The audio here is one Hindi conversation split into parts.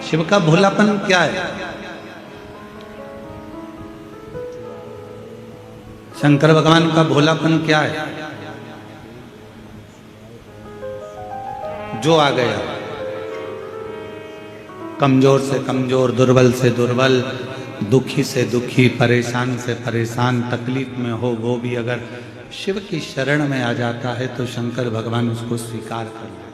शिव का भोलापन क्या है? शंकर भगवान का भोलापन क्या है? जो आ गया, कमजोर से कमजोर, दुर्बल से दुर्बल, दुखी से दुखी, परेशान से परेशान, तकलीफ में हो, वो भी अगर शिव की शरण में आ जाता है तो शंकर भगवान उसको स्वीकार कर लेते।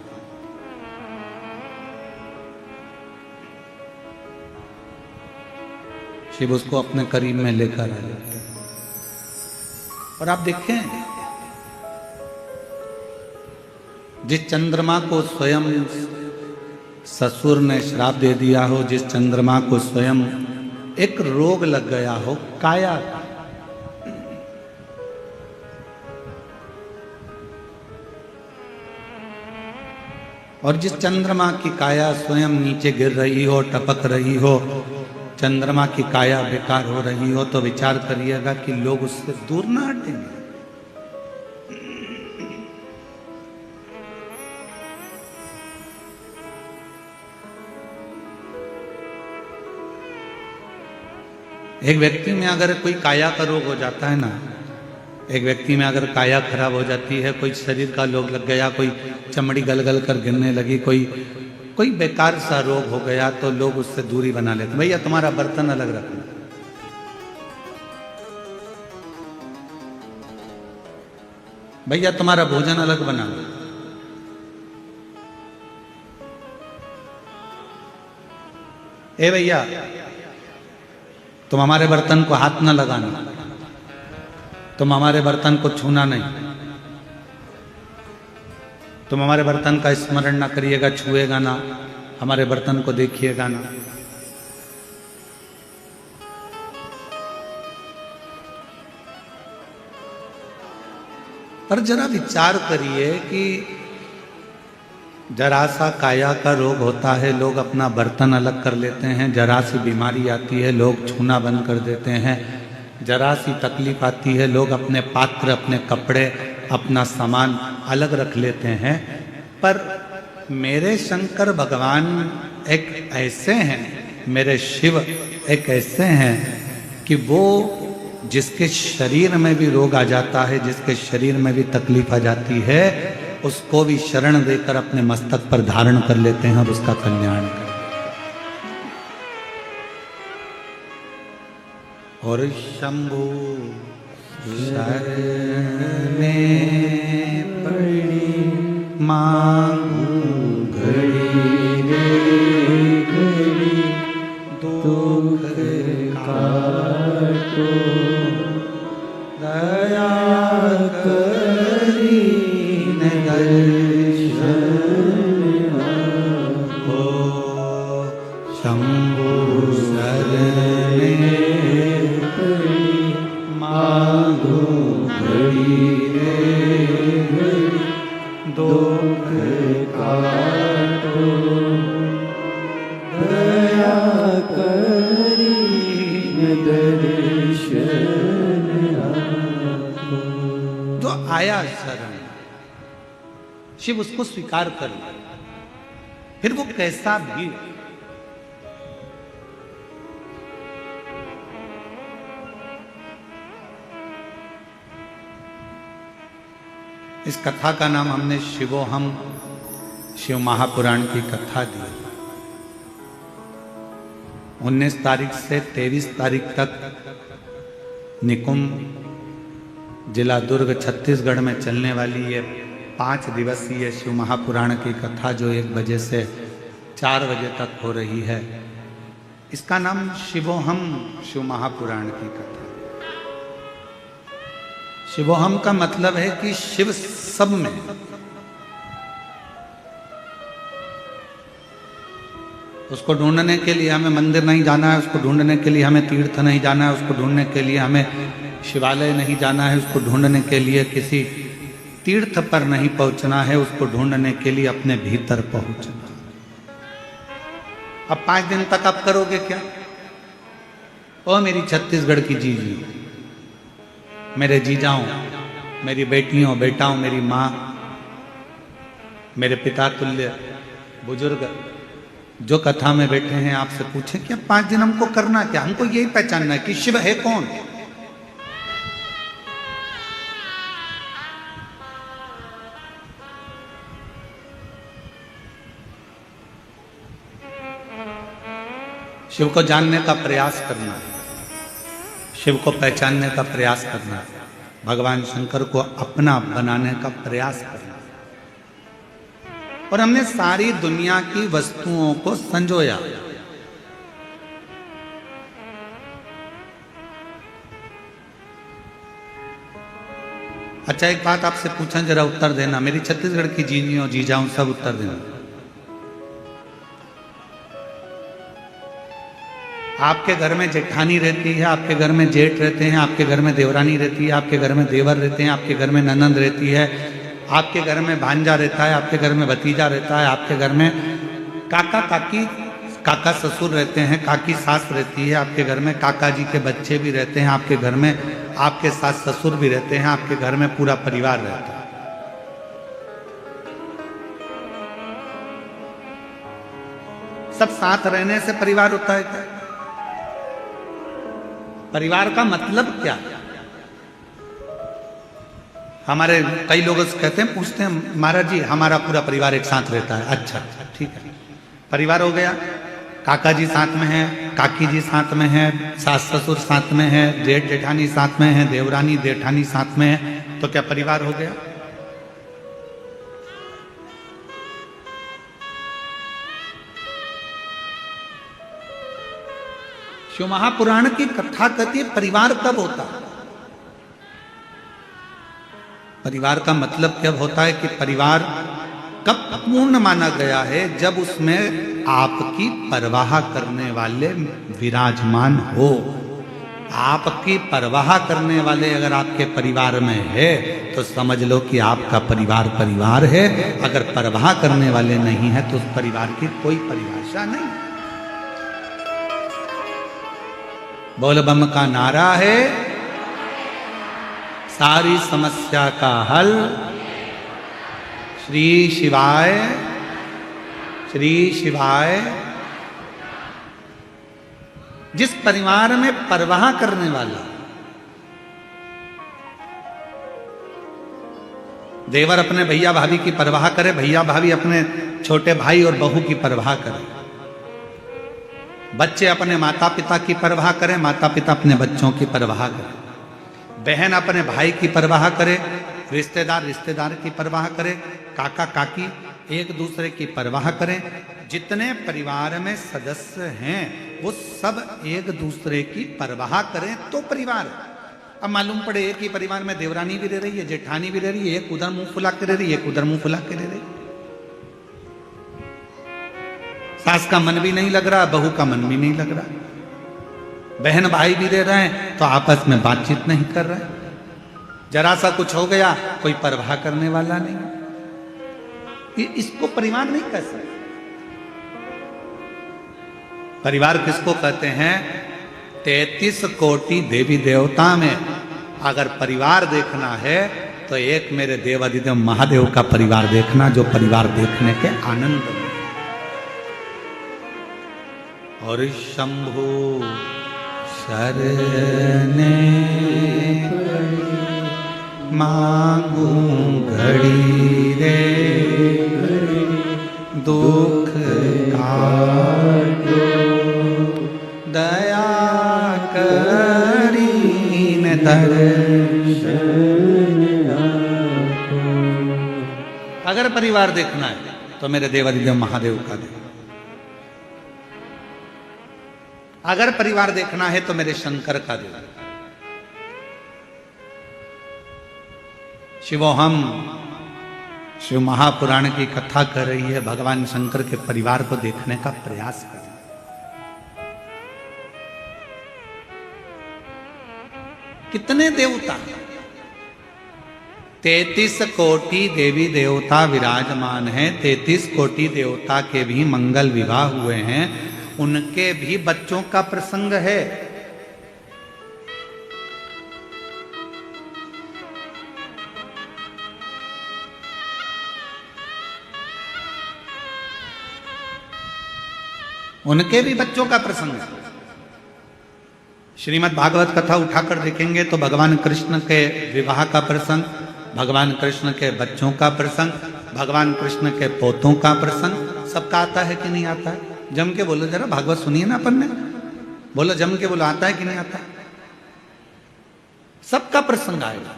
शिव उसको अपने करीब में लेकर आ जाते हैं। और आप देखें, जिस चंद्रमा को स्वयं ससुर ने श्राप दे दिया हो, जिस चंद्रमा को स्वयं एक रोग लग गया हो काया का, और जिस चंद्रमा की काया स्वयं नीचे गिर रही हो, टपक रही हो, चंद्रमा की काया बेकार हो रही हो, तो विचार करिएगा कि लोग उससे दूर ना हटेंगे। एक व्यक्ति में अगर कोई काया का रोग हो जाता है ना, एक व्यक्ति में अगर काया खराब हो जाती है, कोई शरीर का रोग लग गया, कोई चमड़ी गल कर गिरने लगी, कोई बेकार सा रोग हो गया, तो लोग उससे दूरी बना लेते। भैया तुम्हारा बर्तन अलग रखना, भैया तुम्हारा भोजन अलग बना, ए भैया तुम हमारे बर्तन को हाथ न लगाना, तुम हमारे बर्तन को छूना नहीं, तुम हमारे बर्तन का स्मरण ना करिएगा, छुएगा ना, हमारे बर्तन को देखिएगा ना। पर जरा विचार करिए कि जरा सा काया का रोग होता है, लोग अपना बर्तन अलग कर लेते हैं, जरा सी बीमारी आती है, लोग छूना बंद कर देते हैं, जरा सी तकलीफ आती है, लोग अपने पात्र, अपने कपड़े, अपना सामान अलग रख लेते हैं। पर मेरे शंकर भगवान एक ऐसे हैं, मेरे शिव एक ऐसे हैं कि वो जिसके शरीर में भी रोग आ जाता है, जिसके शरीर में भी तकलीफ आ जाती है, उसको भी शरण देकर अपने मस्तक पर धारण कर लेते हैं और उसका कल्याण करते हैं। और शंभु शरणे पड़ी मांगू घड़ी रे घड़ी, दुख काटो दया करी हो, शंभु शरणे पड़ी मांगो घड़ी रे घड़ी, दुख काटो दया करी दर्शन आपको। जो आया शरण, शिव उसको स्वीकार कर ले, फिर वो कैसा भी। इस कथा का नाम हमने शिवोहम, शिव महापुराण की कथा दी। 19 तारीख से 23 तारीख तक निकुंभ जिला दुर्ग छत्तीसगढ़ में चलने वाली ये 5 दिवसीय शिव महापुराण की कथा, जो 1 बजे से 4 बजे तक हो रही है, इसका नाम शिवोहम, शिव महापुराण की कथा। शिवोहम का मतलब है कि शिव सब में। उसको ढूंढने के लिए हमें मंदिर नहीं जाना है, उसको ढूंढने के लिए हमें तीर्थ नहीं जाना है, उसको ढूंढने के लिए हमें शिवालय नहीं जाना है, उसको ढूंढने के लिए किसी तीर्थ पर नहीं पहुंचना है, उसको ढूंढने के लिए अपने भीतर पहुंचना। अब 5 दिन तक आप करोगे क्या? ओ मेरी छत्तीसगढ़ की जीजी, मेरे जीजाओं, मेरी बेटियों, बेटाओं, मेरी माँ, मेरे पिता तुल्य बुजुर्ग, जो कथा में बैठे हैं आपसे पूछें कि अब 5 दिन हमको करना क्या, हमको यही पहचानना है कि शिव है कौन। शिव को जानने का प्रयास करना, शिव को पहचानने का प्रयास करना, भगवान शंकर को अपना बनाने का प्रयास करना। और हमने सारी दुनिया की वस्तुओं को संजोया। अच्छा, एक बात आपसे पूछा, जरा उत्तर देना, मेरी छत्तीसगढ़ की जीनियों जीजाऊं सब उत्तर देना। आपके घर में जेठानी रहती है, आपके घर में जेठ रहते हैं, आपके घर में देवरानी रहती है, आपके घर में देवर रहते हैं, आपके घर में ननंद रहती है, आपके घर में भांजा रहता है, आपके घर में भतीजा रहता है, आपके घर में काका काकी काका ससुर रहते हैं, काकी सास रहती है, आपके घर में काका जी के बच्चे भी रहते हैं, आपके घर में आपके सास ससुर भी रहते हैं, आपके घर में पूरा परिवार रहता है। सब साथ रहने से परिवार होता है क्या? परिवार का मतलब क्या है? हमारे कई लोग कहते हैं, पूछते हैं, महाराज जी हमारा पूरा परिवार एक साथ रहता है। अच्छा ठीक है, परिवार हो गया, काका जी साथ में है, काकी जी साथ में है, सास ससुर साथ में है, जेठ जेठानी साथ में है, देवरानी जेठानी साथ में है, तो क्या परिवार हो गया? शिव महापुराण की कथा कहती है परिवार कब होता है। परिवार का मतलब क्या होता है कि परिवार कब पूर्ण माना गया है? जब उसमें आपकी परवाह करने वाले विराजमान हो। आपकी परवाह करने वाले अगर आपके परिवार में है तो समझ लो कि आपका परिवार परिवार है। अगर परवाह करने वाले नहीं है तो उस परिवार की कोई परिभाषा नहीं। बोल बम का नारा है, सारी समस्या का हल श्री शिवाय, श्री शिवाय। जिस परिवार में परवाह करने वाला, देवर अपने भैया भाभी की परवाह करे, भैया भाभी अपने छोटे भाई और बहू की परवाह करे, बच्चे अपने माता पिता की परवाह करें, माता पिता अपने बच्चों की परवाह करें, बहन अपने भाई की परवाह करे, रिश्तेदार रिश्तेदार की परवाह करे, काका काकी एक दूसरे की परवाह करें। जितने परिवार में सदस्य हैं वो सब एक दूसरे की परवाह करें तो परिवार। अब मालूम पड़े एक ही परिवार में देवरानी भी रह रही है, जेठानी भी रह रही है, एक उधर मुंह फुला के रह रही है, एक उधर मुंह फुला के रह रही है, सास का मन भी नहीं लग रहा, बहू का मन भी नहीं लग रहा, बहन भाई भी रह रहे हैं तो आपस में बातचीत नहीं कर रहे, जरा सा कुछ हो गया कोई परवाह करने वाला नहीं। इसको परिवार नहीं कह सकते। परिवार किसको कहते हैं? 33 कोटि देवी देवता में अगर परिवार देखना है तो एक मेरे देवादिदेव महादेव का परिवार देखना, जो परिवार देखने के आनंद में। और शंभु शरणे मांगू घड़ी रे, दुख काटो दया करीन दर्शन। अगर परिवार देखना है तो मेरे देवादिदेव महादेव का देखो, अगर परिवार देखना है तो मेरे शंकर का देखो। शिवोहम, शिव महापुराण की कथा कर रही है, भगवान शंकर के परिवार को देखने का प्रयास कर। कितने देवता? 33 कोटि देवी देवता विराजमान हैं। 33 कोटि देवता के भी मंगल विवाह हुए हैं, उनके भी बच्चों का प्रसंग है। उनके भी बच्चों का प्रसंग है। श्रीमद् भागवत कथा उठाकर देखेंगे तो भगवान कृष्ण के विवाह का प्रसंग, भगवान कृष्ण के बच्चों का प्रसंग, भगवान कृष्ण के पोतों का प्रसंग सबका आता है कि नहीं आता है? जम के बोलो जरा, भागवत सुनिए ना अपन ने, बोलो जम के बोलो, आता है कि नहीं आता? सबका प्रसंग आएगा।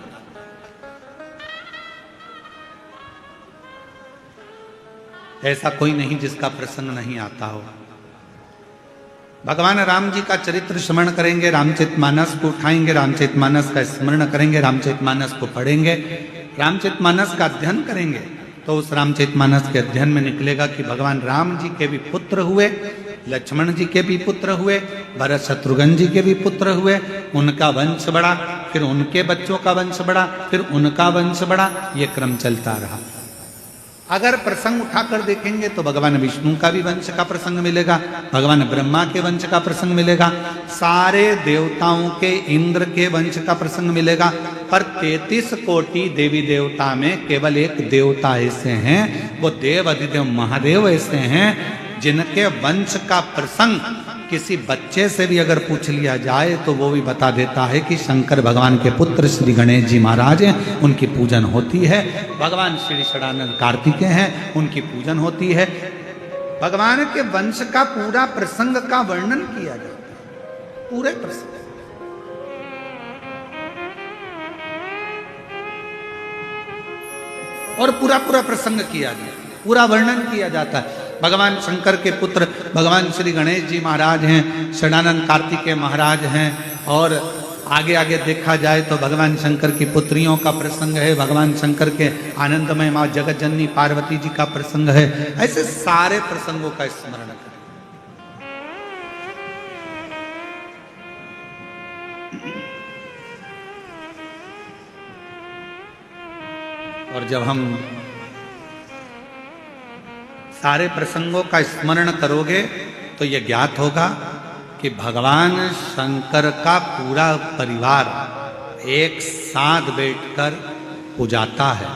ऐसा कोई नहीं जिसका प्रसंग नहीं आता हो। भगवान राम जी का चरित्र स्मरण करेंगे, रामचरितमानस को उठाएंगे, रामचरितमानस का स्मरण करेंगे, रामचरितमानस को पढ़ेंगे, रामचरितमानस का अध्ययन करेंगे, तो उस रामचरितमानस के अध्ययन में निकलेगा कि भगवान राम जी के भी पुत्र हुए, लक्ष्मण जी के भी पुत्र हुए, भरत शत्रुघ्न जी के भी पुत्र हुए, उनका वंश बढ़ा, फिर उनके बच्चों का वंश बढ़ा, फिर उनका वंश बढ़ा, ये क्रम चलता रहा। अगर प्रसंग उठाकर देखेंगे तो भगवान विष्णु का भी वंश का प्रसंग मिलेगा, भगवान ब्रह्मा के वंश का प्रसंग मिलेगा, सारे देवताओं के, इंद्र के वंश का प्रसंग मिलेगा। पर 33 कोटि देवी देवता में केवल एक देवता ऐसे हैं, वो देव अधिदेव महादेव ऐसे हैं जिनके वंश का प्रसंग किसी बच्चे से भी अगर पूछ लिया जाए तो वो भी बता देता है कि शंकर भगवान के पुत्र श्री गणेश जी महाराज हैं, उनकी पूजन होती है। भगवान श्री षडानंद कार्तिकेय हैं, उनकी पूजन होती है। भगवान के वंश का पूरा प्रसंग का वर्णन किया जाता है, पूरे प्रसंग। और पूरा प्रसंग किया जाता है, पूरा वर्णन किया जाता है। भगवान शंकर के पुत्र भगवान श्री गणेश जी महाराज हैं, षडानंद कार्तिकेय महाराज हैं, और आगे आगे देखा जाए तो भगवान शंकर की पुत्रियों का प्रसंग है, भगवान शंकर के आनंदमय माँ जगत जननी पार्वती जी का प्रसंग है। ऐसे सारे प्रसंगों का स्मरण करें। और जब हम सारे प्रसंगों का स्मरण करोगे तो यह ज्ञात होगा कि भगवान शंकर का पूरा परिवार एक साथ बैठकर पूजाता है,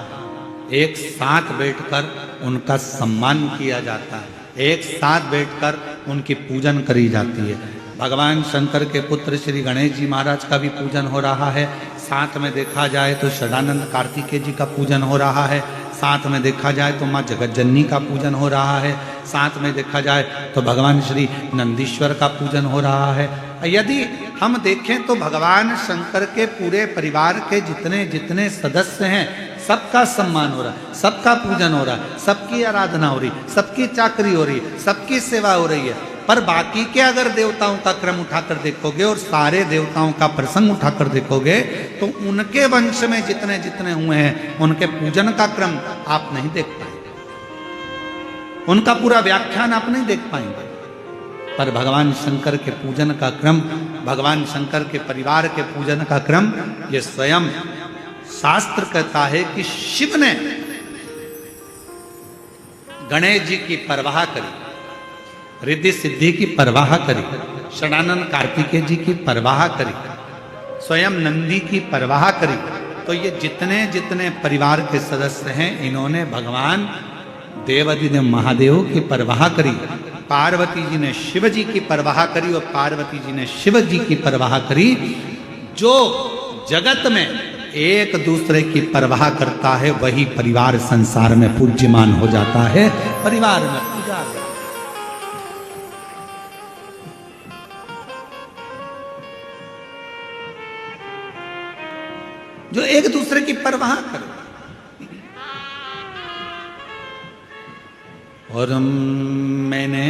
एक साथ बैठकर उनका सम्मान किया जाता है, एक साथ बैठकर उनकी पूजन करी जाती है। भगवान शंकर के पुत्र श्री गणेश जी महाराज का भी पूजन हो रहा है, साथ में देखा जाए तो षडानंद कार्तिकेय जी का पूजन हो रहा है, साथ में देखा जाए तो माँ जगत जननी का पूजन हो रहा है, साथ में देखा जाए तो भगवान श्री नंदीश्वर का पूजन हो रहा है। यदि हम देखें तो भगवान शंकर के पूरे परिवार के जितने जितने सदस्य हैं सबका सम्मान हो रहा है, सबका पूजन हो रहा है, सबकी आराधना हो रही, सबकी चाकरी हो रही है, सबकी सेवा हो रही है। पर बाकी के अगर देवताओं का क्रम उठाकर देखोगे और सारे देवताओं का प्रसंग उठाकर देखोगे तो उनके वंश में जितने जितने हुए हैं उनके पूजन का क्रम आप नहीं देख पाएंगे, उनका पूरा व्याख्यान आप नहीं देख पाएंगे। पर भगवान शंकर के पूजन का क्रम, भगवान शंकर के परिवार के पूजन का क्रम, ये स्वयं शास्त्र कहता है कि शिव ने गणेश जी की परवाह करी, रिद्धि सिद्धि की परवाह करी, षडानंद कार्तिकेय जी की परवाह करी, स्वयं नंदी की परवाह करी। तो ये जितने जितने परिवार के सदस्य हैं इन्होंने भगवान देवाधिदेव महादेव की परवाह करी। पार्वती जी ने शिव जी की परवाह करी और पार्वती जी ने शिव जी की परवाह करी। जो जगत में एक दूसरे की परवाह करता है वही परिवार संसार में पूज्यमान हो जाता है, परिवार में पूजा। जो एक दूसरे की परवाह करे। और मैंने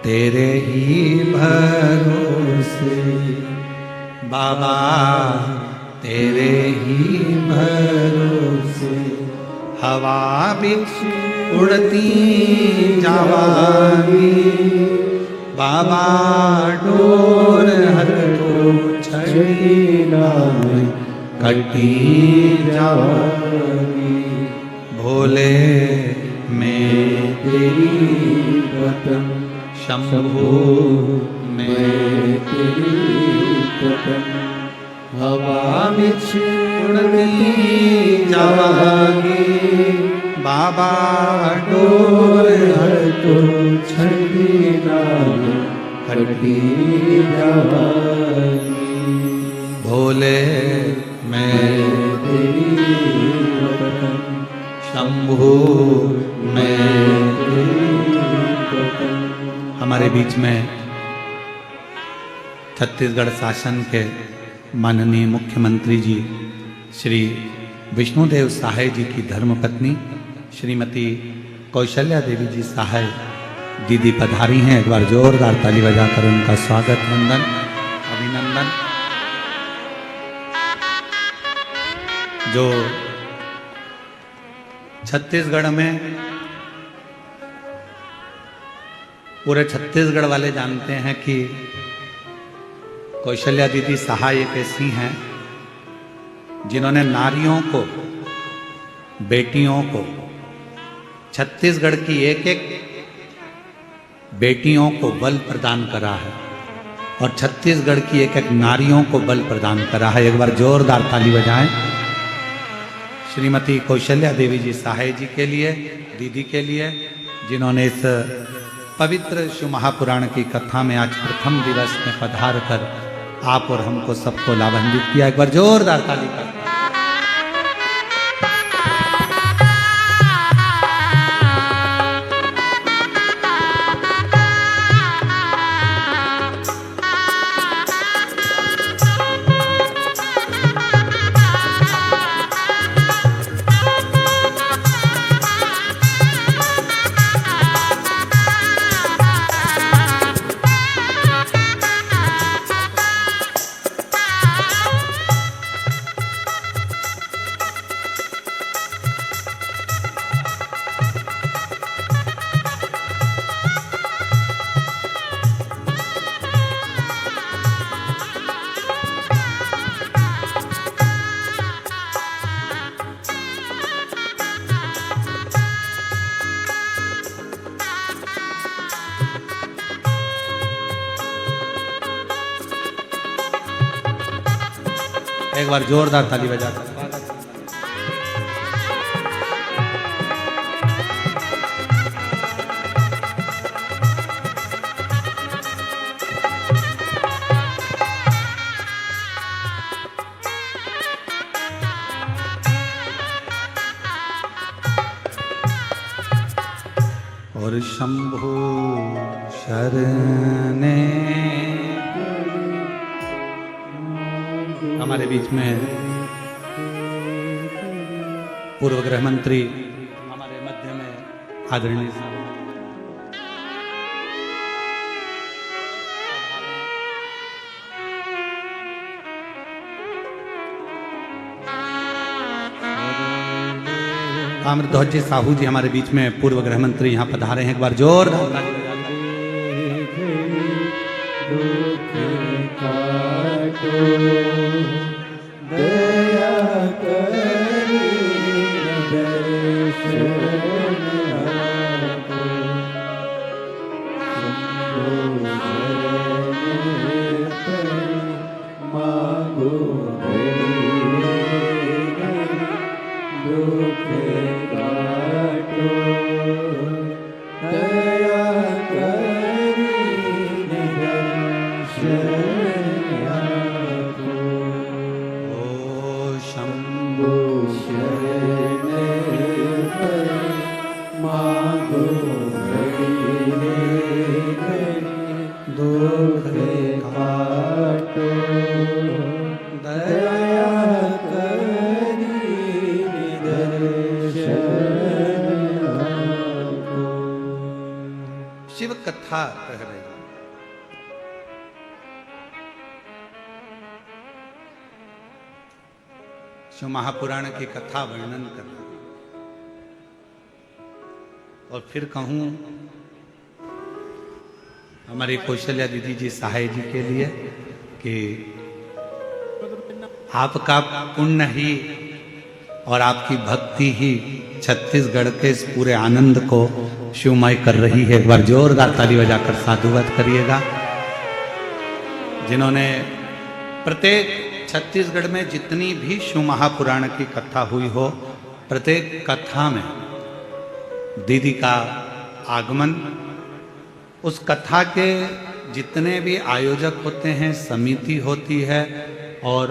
तेरे ही भरोसे बाबा, तेरे ही भरोसे हवा बिच उड़ती जावागी, बाबा डोर हर तो छड़ी नाम कटी जावागी। भोले मैं तेरी वतन, शंभो मैं तेरी वतन, हवा बिच उड़ती जावागी, बाबा डोर हर तो छठी नाम खटी जवानी। भोले मैं तेरी वतन शंभू मैं। हमारे बीच में छत्तीसगढ़ शासन के माननीय मुख्यमंत्री जी श्री विष्णुदेव सहाय जी की धर्मपत्नी श्रीमती कौशल्या देवी जी सहाय दीदी पधारी हैं। एक बार जोरदार ताली बजाकर उनका स्वागत वंदन अभिनंदन। जो छत्तीसगढ़ में पूरे छत्तीसगढ़ वाले जानते हैं कि कौशल्या दीदी सहाय एक ऐसी हैं जिन्होंने नारियों को, बेटियों को, छत्तीसगढ़ की एक एक बेटियों को बल प्रदान करा है और छत्तीसगढ़ की एक एक नारियों को बल प्रदान करा है। एक बार जोरदार ताली बजाएं श्रीमती कौशल्या देवी जी सहाय जी के लिए, दीदी के लिए, जिन्होंने इस पवित्र शिव महापुराण की कथा में आज प्रथम दिवस में पधार कर आप और हमको सबको लाभान्वित किया। एक बार जोरदार ताली कर। एक बार जोरदार ताली बजा कर और शंभु शरणे। हमारे बीच में पूर्व गृह मंत्री हमारे मध्य में आदरणीय ताम्रध्वज जी साहू जी हमारे बीच में पूर्व गृह मंत्री यहाँ पधारे हैं। एक बार जोरदार दया करी मांगो दुख काटो दया करी शिव कथा कह रहे हैं। शिव महापुराण की कथा वर्णन कर रहे हैं। और फिर कहूं हमारी कौशल्या दीदी जी सहाय जी के लिए कि आपका पुण्य ही और आपकी भक्ति ही छत्तीसगढ़ के इस पूरे आनंद को शिवमय कर रही है। एक बार जोरदार ताली बजाकर साधुवाद करिएगा। जिन्होंने प्रत्येक छत्तीसगढ़ में जितनी भी शिव महापुराण की कथा हुई हो, प्रत्येक कथा में दीदी का आगमन, उस कथा के जितने भी आयोजक होते हैं, समिति होती है, और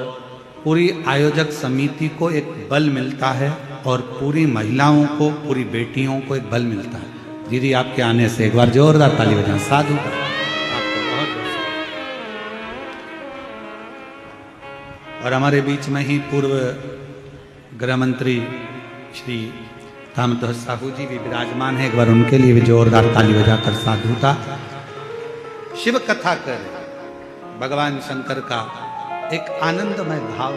पूरी आयोजक समिति को एक बल मिलता है और पूरी महिलाओं को, पूरी बेटियों को एक बल मिलता है। दीदी आपके आने से एक बार जोरदार ताली बजाएं, साधु का आपको बहुत बहुत। और हमारे बीच में ही पूर्व गृह मंत्री श्री रामध्वज साहू जी भी विराजमान है, एक बार उनके लिए भी जोरदार ताली बजाकर साधुता। शिव कथा कर भगवान शंकर का एक आनंदमय भाव,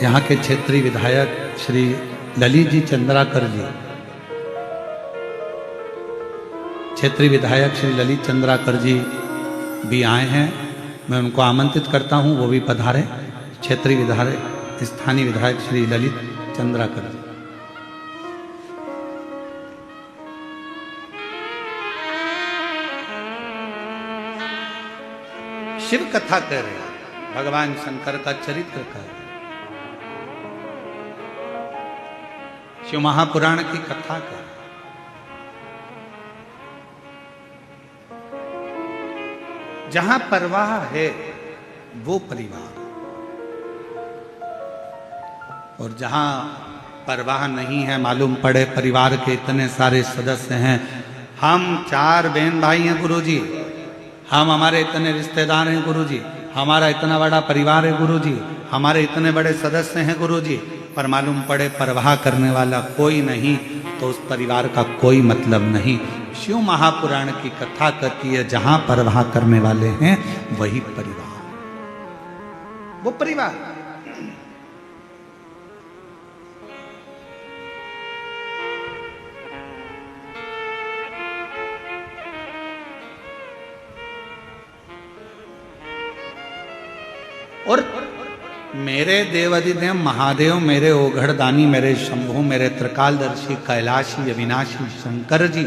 यहाँ के क्षेत्रीय विधायक श्री ललित जी चंद्राकर जी, क्षेत्रीय विधायक श्री ललित चंद्राकर जी भी आए हैं। मैं उनको आमंत्रित करता हूँ, वो भी पधारे। क्षेत्रीय विधायक, स्थानीय विधायक श्री ललित चंद्राकर जी। शिव कथा कर रहे हैं, भगवान शंकर का चरित्र कर रहे हैं, शिव महापुराण की कथा कर। जहां परवाह है वो परिवार, और जहां परवाह नहीं है, मालूम पड़े परिवार के इतने सारे सदस्य हैं, हम 4 बहन भाई हैं गुरुजी, हम हमारे इतने रिश्तेदार हैं गुरुजी, हमारा इतना बड़ा परिवार है गुरुजी, हमारे इतने बड़े सदस्य हैं गुरुजी, पर मालूम पड़े परवाह करने वाला कोई नहीं, तो उस परिवार का कोई मतलब नहीं। शिव महापुराण की कथा कहती है, जहां परवाह करने वाले हैं वही परिवार, वो परिवार। और मेरे देवाधिदेव महादेव, मेरे ओघड़दानी, मेरे शंभु, मेरे त्रिकालदर्शी कैलाशी अविनाशी शंकर जी,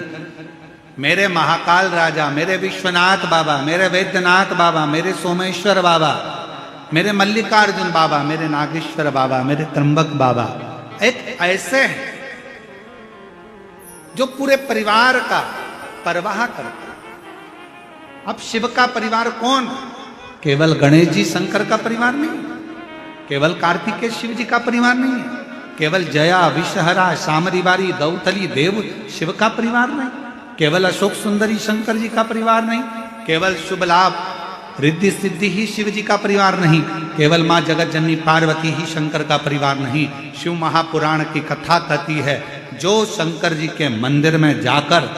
मेरे महाकाल राजा, मेरे विश्वनाथ बाबा, मेरे वैद्यनाथ बाबा, मेरे सोमेश्वर बाबा, मेरे मल्लिकार्जुन बाबा, मेरे नागेश्वर बाबा, मेरे त्र्यंबक बाबा, एक ऐसे हैं जो पूरे परिवार का परवाह करते हैं। अब शिव का परिवार कौन? केवल गणेश जी शंकर का परिवार नहीं, केवल कार्तिकेय शिव जी का परिवार नहीं है, केवल जया विषहरा शामरी बारी दौतली देव शिव का परिवार नहीं, केवल अशोक सुंदरी शंकर जी का परिवार नहीं, केवल शुभ लाभ रिद्धि सिद्धि ही शिव जी का परिवार नहीं, केवल माँ जगत जननी पार्वती ही शंकर का परिवार नहीं। शिव महापुराण की कथा कहती है, जो शंकर जी के मंदिर में जाकर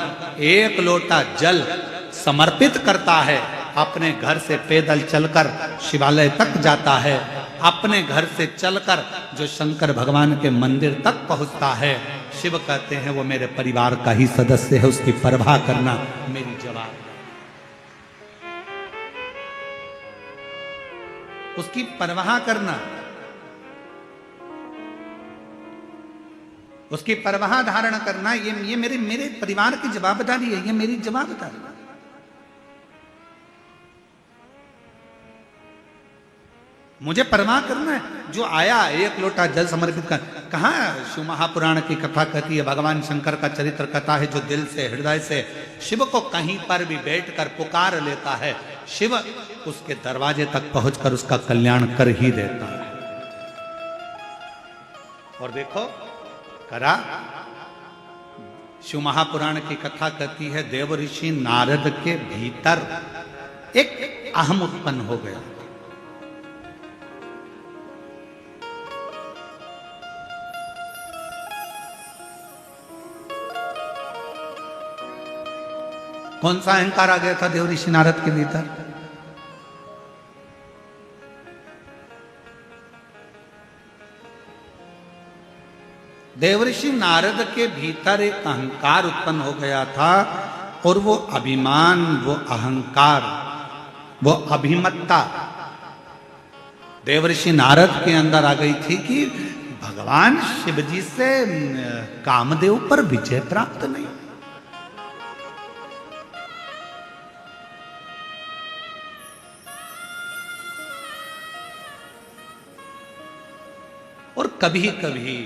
1 लोटा जल समर्पित करता है, अपने घर से पैदल चलकर शिवालय तक जाता है, अपने घर से चलकर जो शंकर भगवान के मंदिर तक पहुंचता है, शिव कहते हैं वो मेरे परिवार का ही सदस्य है, उसकी परवाह करना मेरी जवाब, उसकी परवाह करना, उसकी परवाह धारण करना, ये मेरे परिवार की जवाबदारी है, ये मेरी जवाबदारी है। मुझे परवाह करना है। जो आया 1 लोटा जल समर्पित कर, कहाँ शिव महापुराण की कथा कहती है, भगवान शंकर का चरित्र कथा है, जो दिल से हृदय से शिव को कहीं पर भी बैठकर पुकार लेता है, शिव उसके दरवाजे तक पहुंचकर उसका कल्याण कर ही देता है। और देखो करा, शिव महापुराण की कथा कहती है, देव ऋषि नारद के भीतर एक अहम उत्पन्न हो गया। कौन सा अहंकार आ गया था देव ऋषि नारद के भीतर? देवऋषि नारद के भीतर एक अहंकार उत्पन्न हो गया था, और वो अभिमान, वो अहंकार, वो अभिमत्ता देवऋषि नारद के अंदर आ गई थी कि भगवान शिव जी से कामदेव पर विजय प्राप्त नहीं। और कभी कभी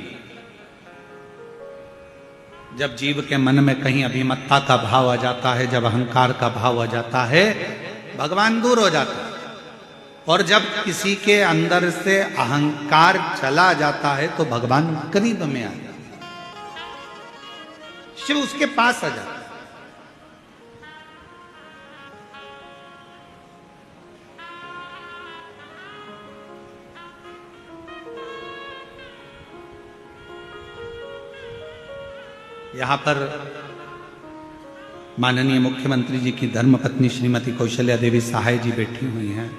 जब जीव के मन में कहीं अभिमत्ता का भाव आ जाता है, जब अहंकार का भाव आ जाता है, भगवान दूर हो जाता है। और जब किसी के अंदर से अहंकार चला जाता है तो भगवान करीब में आ जाता है, शिव उसके पास आ जाता है। यहां पर माननीय मुख्यमंत्री जी की धर्मपत्नी श्रीमती कौशल्या देवी सहाय जी बैठी हुई हैं।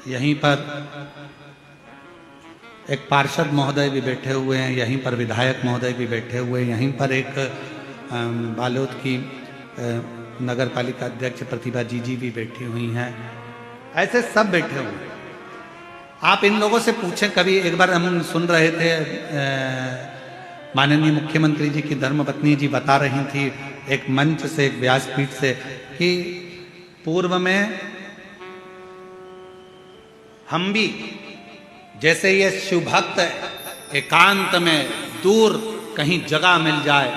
यहीं पर एक पार्षद महोदय भी बैठे हुए हैं, यहीं पर विधायक महोदय भी बैठे हुए हैं, यहीं पर एक बालोद की नगर पालिका अध्यक्ष प्रतिभा जी भी बैठी हुई हैं। ऐसे सब बैठे हुए हैं। आप इन लोगों से पूछें, कभी एक बार हम सुन रहे थे, माननीय मुख्यमंत्री जी की धर्मपत्नी जी बता रही थी एक मंच से, एक व्यासपीठ से, कि पूर्व में हम भी जैसे ये शिव भक्त एकांत में दूर कहीं जगह मिल जाए,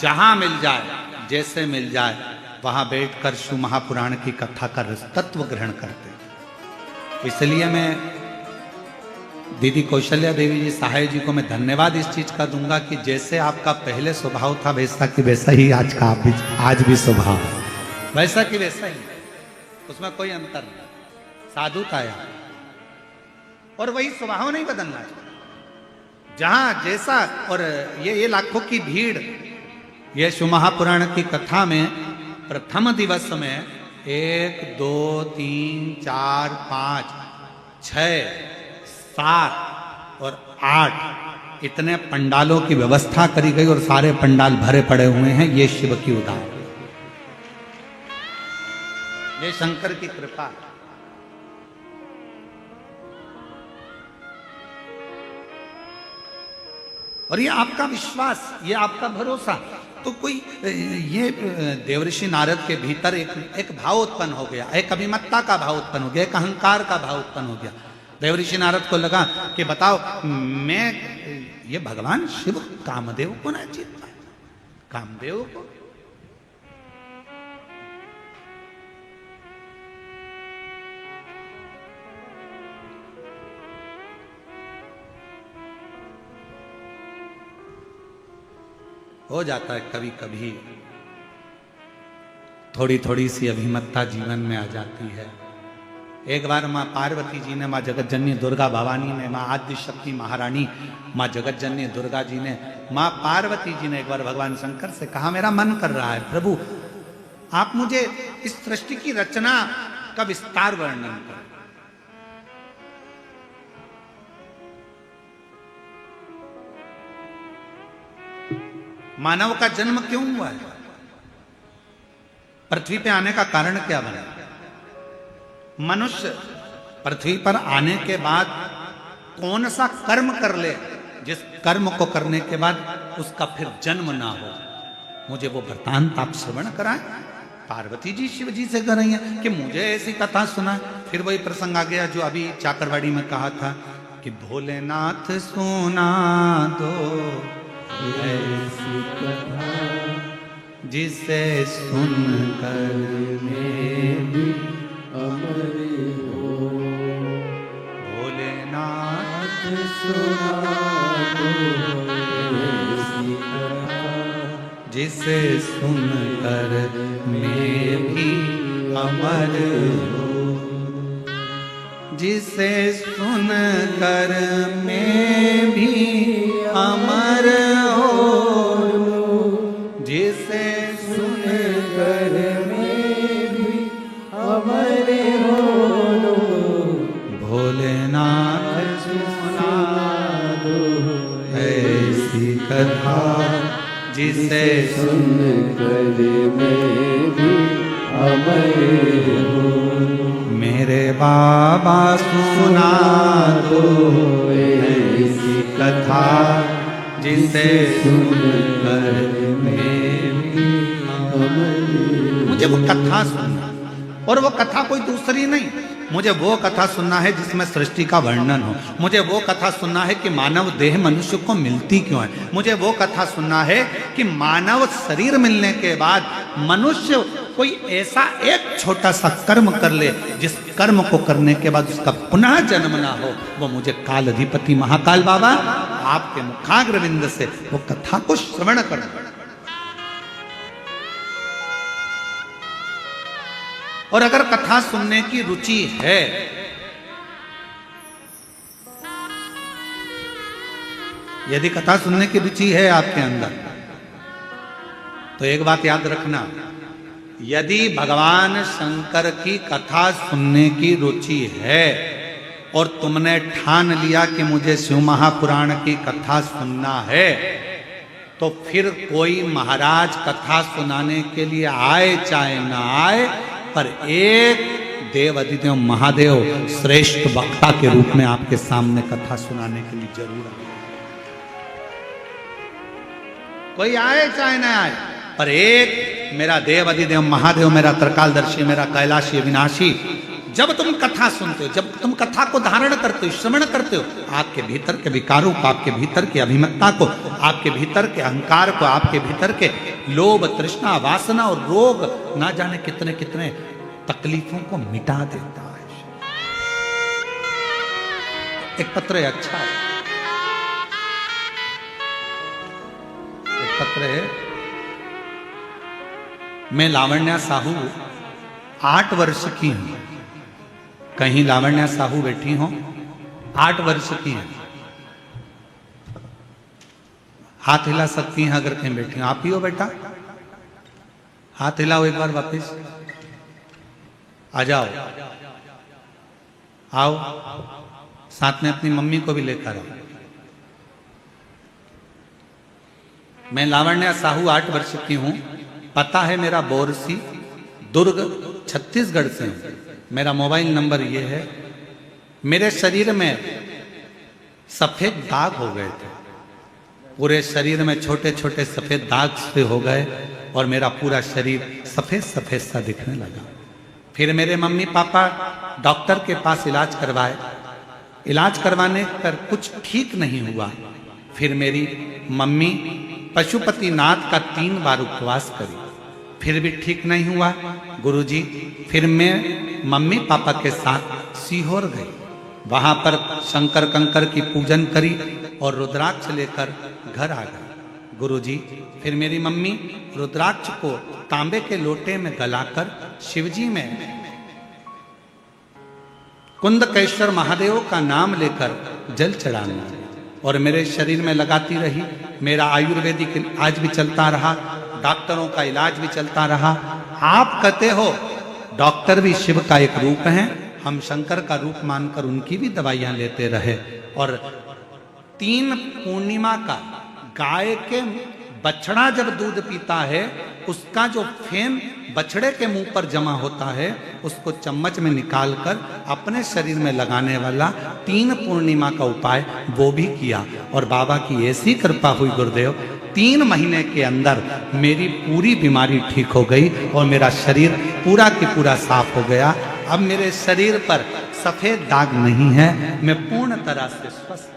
जहां मिल जाए, जैसे मिल जाए, वहां बैठकर शिव महापुराण की कथा का रसतत्व ग्रहण करते। इसलिए मैं दीदी कौशल्या देवी जी सहाय जी को मैं धन्यवाद इस चीज का दूंगा कि जैसे आपका पहले स्वभाव था वैसा कि वैसा ही आज का आज भी स्वभाव है, वैसा कि वैसा ही, उसमें कोई अंतर नहीं, साधुता है और वही स्वभाव नहीं बदलना है। जहां जैसा, और ये लाखों की भीड़, ये शिव महापुराण की कथा में प्रथम दिवस में 1 2 3 4 5 6 7 और 8 इतने पंडालों की व्यवस्था करी गई और सारे पंडाल भरे पड़े हुए हैं। ये शिव की उदार, ये शंकर की कृपा। और ये आपका विश्वास, ये आपका भरोसा। तो कोई ये देवऋषि नारद के भीतर एक भाव उत्पन्न हो गया, एक अभिमत्ता का भाव उत्पन्न हो गया, एक अहंकार का भाव उत्पन्न हो गया। देवऋषि नारद को लगा कि बताओ, मैं ये भगवान शिव कामदेव को ना जीत पाए, कामदेव को। हो जाता है कभी कभी, थोड़ी थोड़ी सी अभिमत्ता जीवन में आ जाती है। एक बार माँ पार्वती जी ने, माँ जगतजननी दुर्गा भवानी ने, माँ आद्य शक्ति महारानी माँ जगतजननी दुर्गा जी ने, माँ पार्वती जी ने एक बार भगवान शंकर से कहा, मेरा मन कर रहा है प्रभु, आप मुझे इस सृष्टि की रचना का विस्तार वर्णन करें। मानव का जन्म क्यों हुआ है? पृथ्वी पे आने का कारण क्या बना? मनुष्य पृथ्वी पर आने के बाद कौन सा कर्म कर ले, जिस कर्म को करने के बाद उसका फिर जन्म ना हो। मुझे वो वृत्तांत आप श्रवण कराएं। पार्वती जी शिव जी से कर रही हैं कि मुझे ऐसी कथा सुना। फिर वही प्रसंग आ गया जो अभी चाकरवाड़ी में कहा था कि भोलेनाथ सुना दो ऐसी कथा जिसे सुनकर मैं भी अमर हो। भोलेनाथ सुना दो ऐसी कथा जिसे सुनकर मैं भी अमर हो, जिसे सुनकर मैं भी अमर हो, जिसे सुनकर मैं भी अमर हो। भोलेनाथ सुना दो ऐसी कथा जिसे सुनकर मैं भी अमर हो। मेरे बाबा सुना दो ऐसी कथा जिसे सुनकर मैं भी अमर। मुझे मुझे वो कथा सुनना, और वो कथा कोई दूसरी नहीं, मुझे वो कथा सुनना है जिसमें सृष्टि का वर्णन हो। मुझे वो कथा सुनना है कि मानव देह मनुष्य को मिलती क्यों है। मुझे वो कथा सुनना है कि मानव शरीर मिलने के बाद मनुष्य कोई ऐसा एक छोटा सा कर्म कर ले जिस कर्म को करने के बाद उसका पुनः जन्म ना हो। वो मुझे काल अधिपति महाकाल बाबा आपके मुखाग्रविंद से वो कथा को श्रवण करना। और अगर कथा सुनने की रुचि है, यदि कथा सुनने की रुचि है आपके अंदर, तो एक बात याद रखना, यदि भगवान शंकर की कथा सुनने की रुचि है और तुमने ठान लिया कि मुझे शिव महापुराण की कथा सुनना है, तो फिर कोई महाराज कथा सुनाने के लिए आए चाहे ना आए, पर एक देव अधिदेव महादेव श्रेष्ठ वक्ता के रूप में आपके सामने कथा सुनाने के लिए जरूर आए। कोई आए चाहे ना आए, पर एक मेरा देव अधिदेव महादेव, मेरा त्रिकालदर्शी, मेरा कैलाशी विनाशी, जब तुम कथा सुनते हो, जब तुम कथा को धारण करते हो, श्रवण करते हो, आपके भीतर के विकारों को, आपके भीतर की अभिमत्ता को, आपके भीतर के अहंकार को, आपके भीतर के लोभ तृष्णा वासना और रोग, ना जाने कितने कितने तकलीफों को मिटा देता है। एक पत्र है, अच्छा है, एक पत्र है। मैं लावण्या साहू 8 वर्ष की हूं। कहीं लावण्या साहू बैठी हो, 8 वर्ष की है, हाथ हिला सकती हैं अगर कहीं बैठी हो। आप ही हो बेटा, हाथ हिलाओ एक बार वापस, आ जाओ, आओ, साथ में अपनी मम्मी को भी लेकर आओ। मैं लावण्या साहू 8 वर्ष की हूं। पता है मेरा बोरसी, दुर्ग, छत्तीसगढ़ से हूं। मेरा मोबाइल नंबर ये है। मेरे शरीर में सफेद दाग हो गए थे, पूरे शरीर में छोटे छोटे सफेद दाग से हो गए और मेरा पूरा शरीर सफेद सफेद सा दिखने लगा। फिर मेरे मम्मी पापा डॉक्टर के पास इलाज करवाए, इलाज करवाने पर कुछ ठीक नहीं हुआ। फिर मेरी मम्मी पशुपतिनाथ का 3 बार उपवास करी, फिर भी ठीक नहीं हुआ गुरुजी। फिर मैं मम्मी पापा के साथ सीहोर गई, वहां पर शंकर कंकर की पूजन करी और रुद्राक्ष लेकर घर आ गई गुरुजी। फिर मेरी मम्मी रुद्राक्ष को तांबे के लोटे में गलाकर शिवजी में कुंदकेश्वर महादेव का नाम लेकर जल चढ़ाना और मेरे शरीर में लगाती रही। मेरा आयुर्वेदिक आज भी चलता रहा, डॉक्टरों का इलाज भी चलता रहा। आप कहते हो डॉक्टर भी शिव का एक रूप है, हम शंकर का रूप मानकर उनकी भी दवाइयां लेते रहे। और 3 पूर्णिमा का गाय के बछड़ा जब दूध पीता है, उसका जो फेन बछड़े के मुंह पर जमा होता है, उसको चम्मच में निकालकर अपने शरीर में लगाने वाला 3 पूर्णिमा का उपाय वो भी किया। और बाबा की ऐसी कृपा हुई गुरुदेव, 3 महीने के अंदर मेरी पूरी बीमारी ठीक हो गई और मेरा शरीर पूरा की पूरा साफ हो गया। अब मेरे शरीर पर सफेद दाग नहीं है, मैं पूर्ण तरह से स्वस्थ।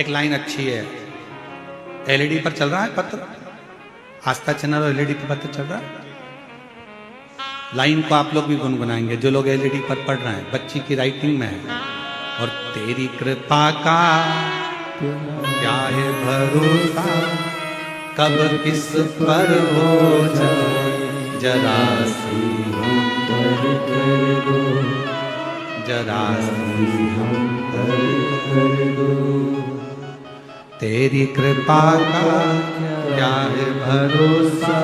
एक लाइन अच्छी है, एलईडी पर चल रहा है पत्र, आस्था चैनल और एलईडी पर पत्र चल रहा है। लाइन को आप लोग भी गुनगुनाएंगे जो लोग एलईडी पर पढ़ रहे हैं, बच्ची की राइटिंग में है। और तेरी कृपा का क्या है भरोसा, कब किस पर हो जाए जरा सी हम पर कर दो, जरा सी हम पर कर दो। तेरी कृपा का क्या है भरोसा,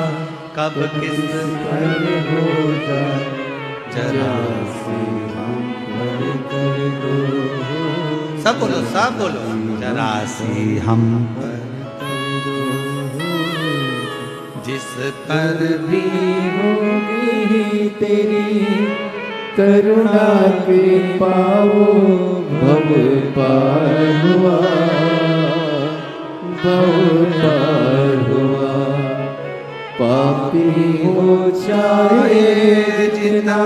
कब किस पर हो जाए जरा सी हम पर कर दो। सब बोलो, सब बोलो, जरा सी हम पर कर दो। जिस पर भी होगी तेरी करुणा कृपा वो भव पार हुआ, भव पार पापी हो चाहे जितना,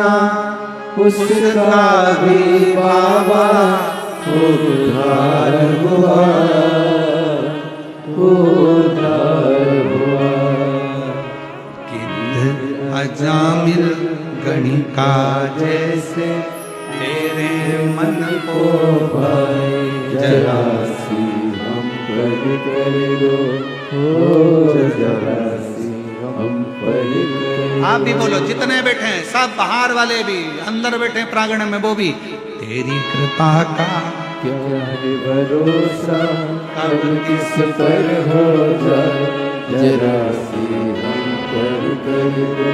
उसका भी बाबा उद्धार हुआ, उद्धार हुआ। गिद्ध अजामिल गणिका जैसे तेरे मन को भाई जरा सी हम पर कर दो, हो जरा सी हम पर कर दो। आप भी बोलो, जितने बैठे हैं सब, बाहर वाले भी, अंदर बैठे हैं प्रांगण में वो भी, तेरी कृपा का क्या है भरोसा कब किस पर हो जाए, जरा सी हम पर कर दो,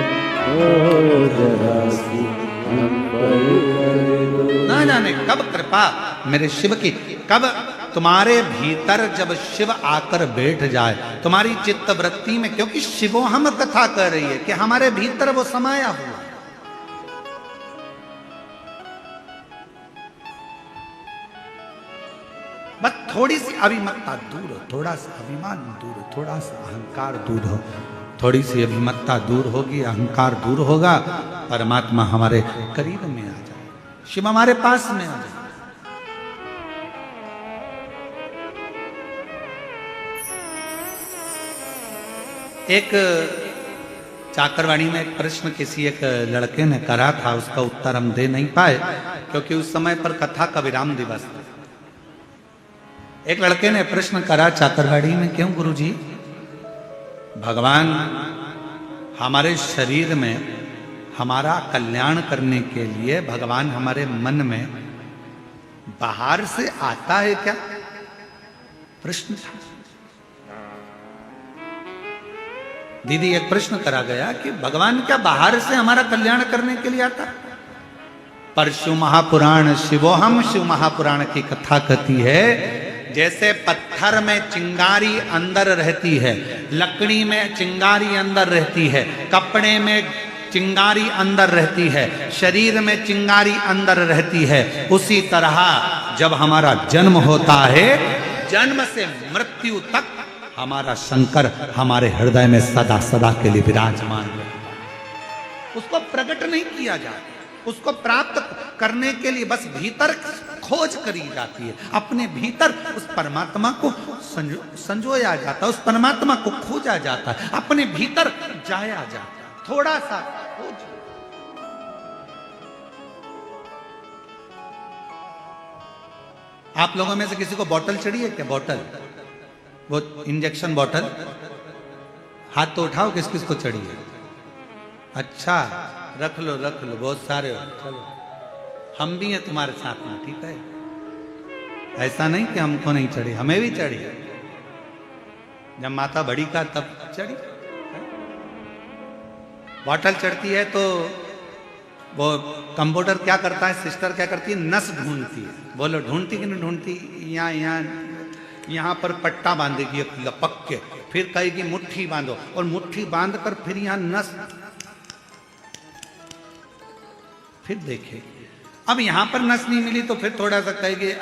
हो जरा सी हम पर कर दो। ना जाने कब कृपा मेरे शिव की, कब तुम्हारे भीतर जब शिव आकर बैठ जाए तुम्हारी चित्त वृत्ति में, क्योंकि शिवो हम कथा कर रही है कि हमारे भीतर वो समाया हुआ है। बस थोड़ी सी अभिमत्ता दूर हो, थोड़ा सा अभिमान दूर हो, थोड़ा सा अहंकार दूर हो, थोड़ी सी अभिमत्ता दूर होगी, अहंकार दूर होगा, परमात्मा हमारे करीब में आ जाए, शिव हमारे पास में आ जाए। एक चाकरवाणी में एक प्रश्न किसी एक लड़के ने करा था, उसका उत्तर हम दे नहीं पाए क्योंकि उस समय पर कथा का विराम दिवस था। एक लड़के ने प्रश्न करा चाकरवाड़ी में, क्यों गुरुजी भगवान हमारे शरीर में हमारा कल्याण करने के लिए भगवान हमारे मन में बाहर से आता है क्या? प्रश्न था। दीदी एक प्रश्न करा गया कि भगवान क्या बाहर से हमारा कल्याण करने के लिए आता? पर शिव महापुराण, शिवोहम शिव महापुराण की कथा कहती है, जैसे पत्थर में चिंगारी अंदर रहती है, लकड़ी में चिंगारी अंदर रहती है, कपड़े में चिंगारी अंदर रहती है, शरीर में चिंगारी अंदर रहती है, उसी तरह जब हमारा जन्म होता है, जन्म से मृत्यु तक हमारा शंकर हमारे हृदय में सदा सदा के लिए विराजमान है। उसको प्रकट नहीं किया जाता, उसको प्राप्त करने के लिए बस भीतर खोज करी जाती है, अपने भीतर उस परमात्मा को संजोया जाता है, उस परमात्मा को खोजा जाता है, अपने भीतर जाया जाता है, थोड़ा सा खोज। आप लोगों में से किसी को बोतल चढ़ी है क्या? बोतल, वो इंजेक्शन बोतल, हाथ तो उठाओ, किस किस को चढ़ी है? अच्छा, रख लो रख लो, बहुत सारे हो, चलो हम भी हैं तुम्हारे साथ में, ठीक है? ऐसा नहीं कि हमको नहीं चढ़ी, हमें भी चढ़ी। जब माता बड़ी का तब चढ़ी। बोतल चढ़ती है तो वो कंप्यूटर क्या करता है, सिस्टर क्या करती है, नस ढूंढती है। बोलो ढूंढती कि नहीं ढूंढती? यहाँ पर पट्टा बांधेगी एक लपक के, फिर कहेगी मुट्ठी बांधो, और मुट्ठी बांध कर फिर यहाँ नस, फिर देखे। अब यहाँ पर नस नहीं मिली तो फिर थोड़ा सा कहेगी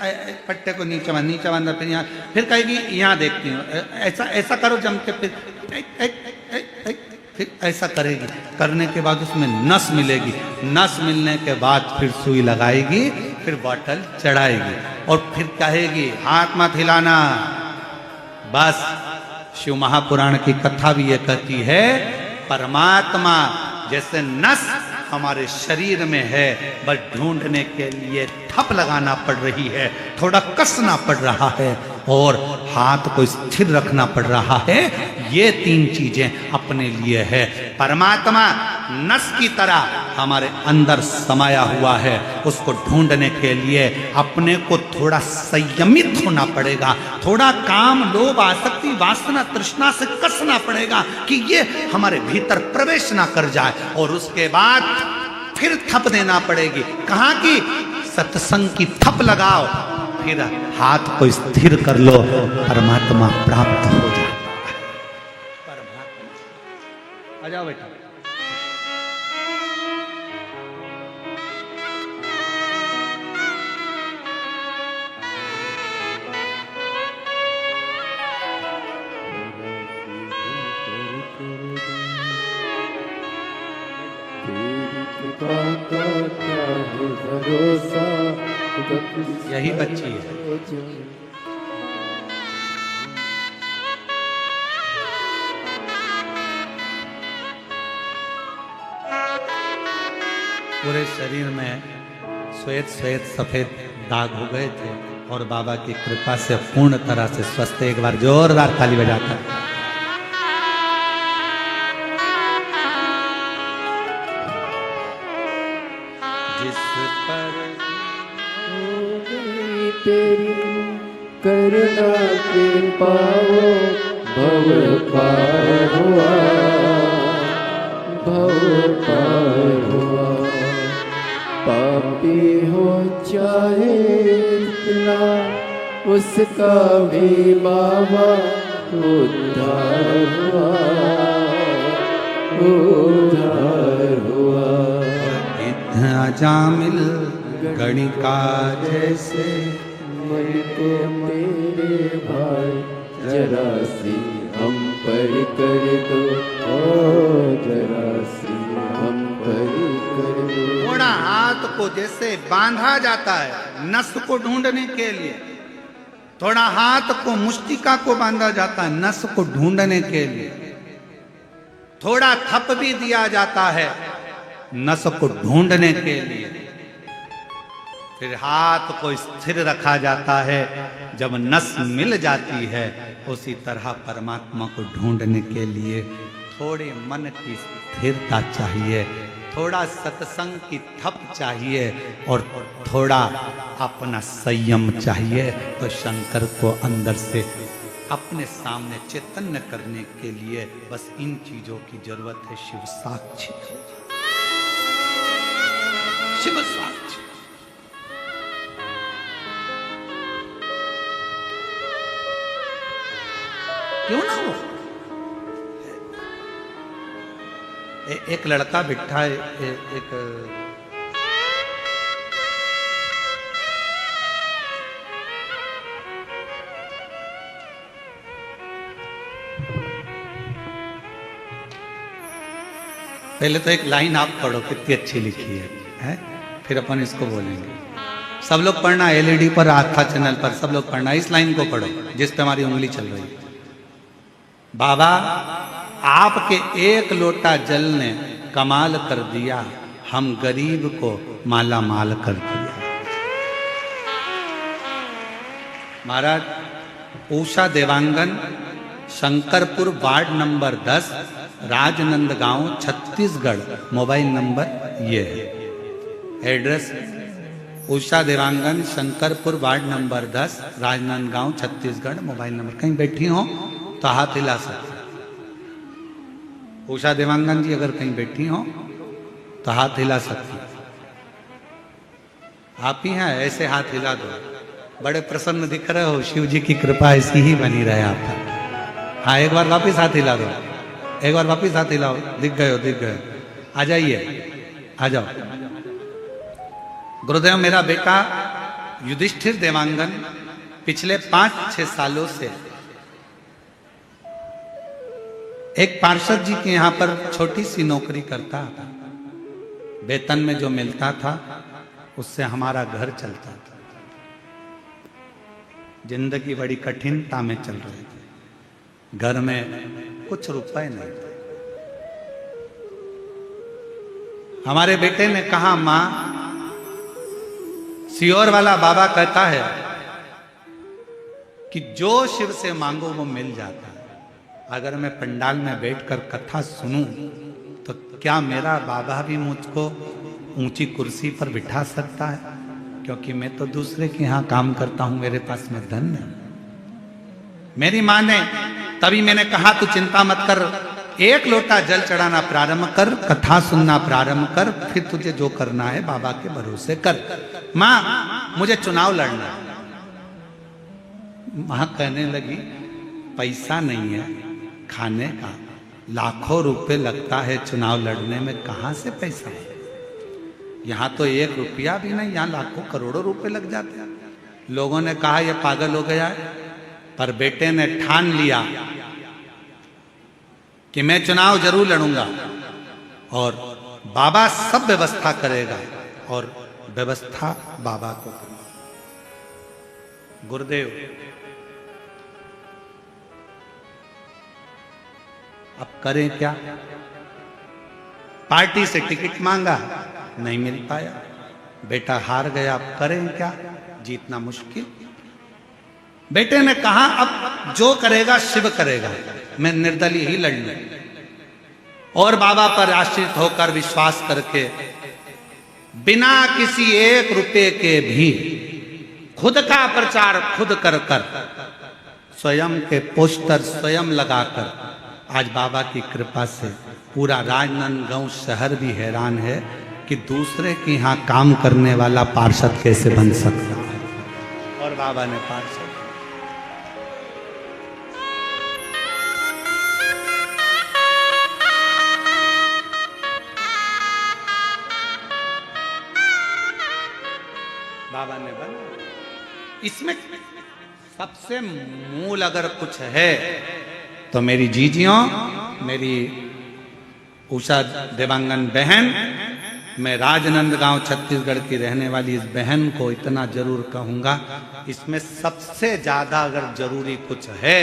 पट्टे को नीचे बांधा, फिर यहाँ, फिर कहेगी यहाँ देखती हूँ, ऐसा ऐसा करो जम के, फिर ऐसा करेगी। करने के बाद उसमें नस मिलेगी, नस मिलने के बाद फिर सुई लगाएगी, फिर बॉटल चढ़ाएगी, और फिर कहेगी हाथ मत हिलाना। बस शिव महापुराण की कथा भी ये कहती है, परमात्मा जैसे नस हमारे शरीर में है, बस ढूंढने के लिए ठप लगाना पड़ रही है, थोड़ा कसना पड़ रहा है, और हाथ को स्थिर रखना पड़ रहा है। ये तीन चीजें अपने लिए है। परमात्मा नस की तरह हमारे अंदर समाया हुआ है, उसको ढूंढने के लिए अपने को थोड़ा संयमित होना पड़ेगा, थोड़ा काम, लोभ, आसक्ति, वासना, तृष्णा से कसना पड़ेगा कि ये हमारे भीतर प्रवेश ना कर जाए, और उसके बाद फिर थप देना पड़ेगी। कहाँ की? सत्संग की थप लगाओ, फिर हाथ को स्थिर कर लो, परमात्मा प्राप्त हो जाता है। परमात्मा आ जाओ बेटा। का क्या है भरोसा, यही बच्ची है। पूरे शरीर में श्वेत श्वेत सफेद दाग हो गए थे और बाबा की कृपा से पूर्ण तरह से स्वस्थ। एक बार जोरदार ताली बजाकर जिस पर हो गई तेरी करुणा के पाओ, भव पार हुआ, भव पार हुआ। पापी हो चाहे इतना, उसका भी बाबा उद्धार हुआ, उद्धार हुआ। इतना जामिल गणिका जैसे मन को मेरे भाई जरा सी हम पर कर दो, ओ जरा सी हम पर कर दो। थोड़ा हाथ को जैसे बांधा जाता है नस को ढूंढने के लिए, थोड़ा हाथ को मुष्टिका को बांधा जाता है नस को ढूंढने के लिए, थोड़ा थप भी दिया जाता है नस को ढूंढने के लिए, फिर हाथ को स्थिर रखा जाता है जब नस मिल जाती है। उसी तरह परमात्मा को ढूंढने के लिए थोड़े मन की स्थिरता चाहिए, थोड़ा सत्संग की थप चाहिए और थोड़ा अपना संयम चाहिए। तो शंकर को अंदर से अपने सामने चैतन्य करने के लिए बस इन चीजों की जरूरत है। शिव साक्षी, शिव साक्षी। क्यों ना हो? एक लड़का बिठा एक पहले तो एक लाइन आप पढ़ो, कितनी अच्छी लिखी है? फिर अपन इसको बोलेंगे। सब लोग पढ़ना, एलईडी पर, आस्था चैनल पर सब लोग पढ़ना। इस लाइन को पढ़ो जिस पे हमारी उंगली चल रही है। बाबा आपके एक लोटा जल ने कमाल कर दिया, हम गरीब को माला माल कर दिया। महाराज Usha Dewangan, Shankarpur, ward number 10, Rajnandgaon, Chhattisgarh. Mobile number ये है, address Usha Dewangan, Shankarpur, ward number 10, Rajnandgaon, Chhattisgarh. Mobile number. कहीं बैठी हो तो हाथ हिला सकते। उषा देवांगन जी अगर कहीं बैठी हो तो हाथ हिला सकती। आप ही हैं, ऐसे हाथ हिला दो। बड़े प्रसन्न दिख रहे हो, शिव जी की कृपा ऐसी ही बनी रहे आप पर। हाँ, एक बार वापिस हाथ हिला दो, एक बार वापिस हाथ हिलाओ। दिख गए हो, दिख गए। आ जाइए, आ जाओ। गुरुदेव, मेरा बेटा युधिष्ठिर देवांगन पिछले 5-6 सालों से एक पार्षद जी के यहाँ पर छोटी सी नौकरी करता था। वेतन में जो मिलता था उससे हमारा घर चलता था। जिंदगी बड़ी कठिनता में चल रही थी, घर में कुछ रुपए नहीं थे। हमारे बेटे ने कहा, मां, सियोर वाला बाबा कहता है कि जो शिव से मांगो वो मिल जाता है। अगर मैं पंडाल में बैठकर कथा सुनूं तो क्या मेरा बाबा भी मुझको ऊंची कुर्सी पर बिठा सकता है? क्योंकि मैं तो दूसरे के यहाँ काम करता हूं, मेरे पास में धन है। मेरी मां ने, तभी मैंने कहा तू चिंता मत कर, एक लोटा जल चढ़ाना प्रारंभ कर, कथा सुनना प्रारंभ कर, फिर तुझे जो करना है बाबा के भरोसे कर। मां, मुझे चुनाव लड़ना है। मां कहने लगी, पैसा नहीं है खाने का, लाखों रुपए लगता है चुनाव लड़ने में, कहां से पैसा है? यहां तो 1 रुपया भी नहीं, यहां लाखों करोड़ों रुपए लग जाते हैं। लोगों ने कहा यह पागल हो गया है, पर बेटे ने ठान लिया कि मैं चुनाव जरूर लड़ूंगा और बाबा सब व्यवस्था करेगा और व्यवस्था बाबा को करना। गुरुदेव अब करें क्या? पार्टी से टिकट मांगा, नहीं मिल पाया, बेटा हार गया, अब करें क्या? जीतना मुश्किल। बेटे ने कहा अब जो करेगा शिव करेगा, मैं निर्दलीय ही लड़ लूं। और बाबा पर आश्रित होकर विश्वास करके बिना किसी 1 रुपए के भी खुद का प्रचार खुद कर कर, स्वयं के पोस्टर स्वयं लगाकर, आज बाबा की कृपा से पूरा राजनांदगांव शहर भी हैरान है कि दूसरे के यहाँ काम करने वाला पार्षद कैसे बन सकता है। और बाबा ने पार्षद बाबा ने बना। इसमें सबसे मूल अगर कुछ है तो मेरी जीजियों, मेरी उषा देवांगन बहन, मैं राजनांदगांव छत्तीसगढ़ की रहने वाली इस बहन को इतना जरूर कहूंगा, इसमें सबसे ज्यादा अगर जरूरी कुछ है,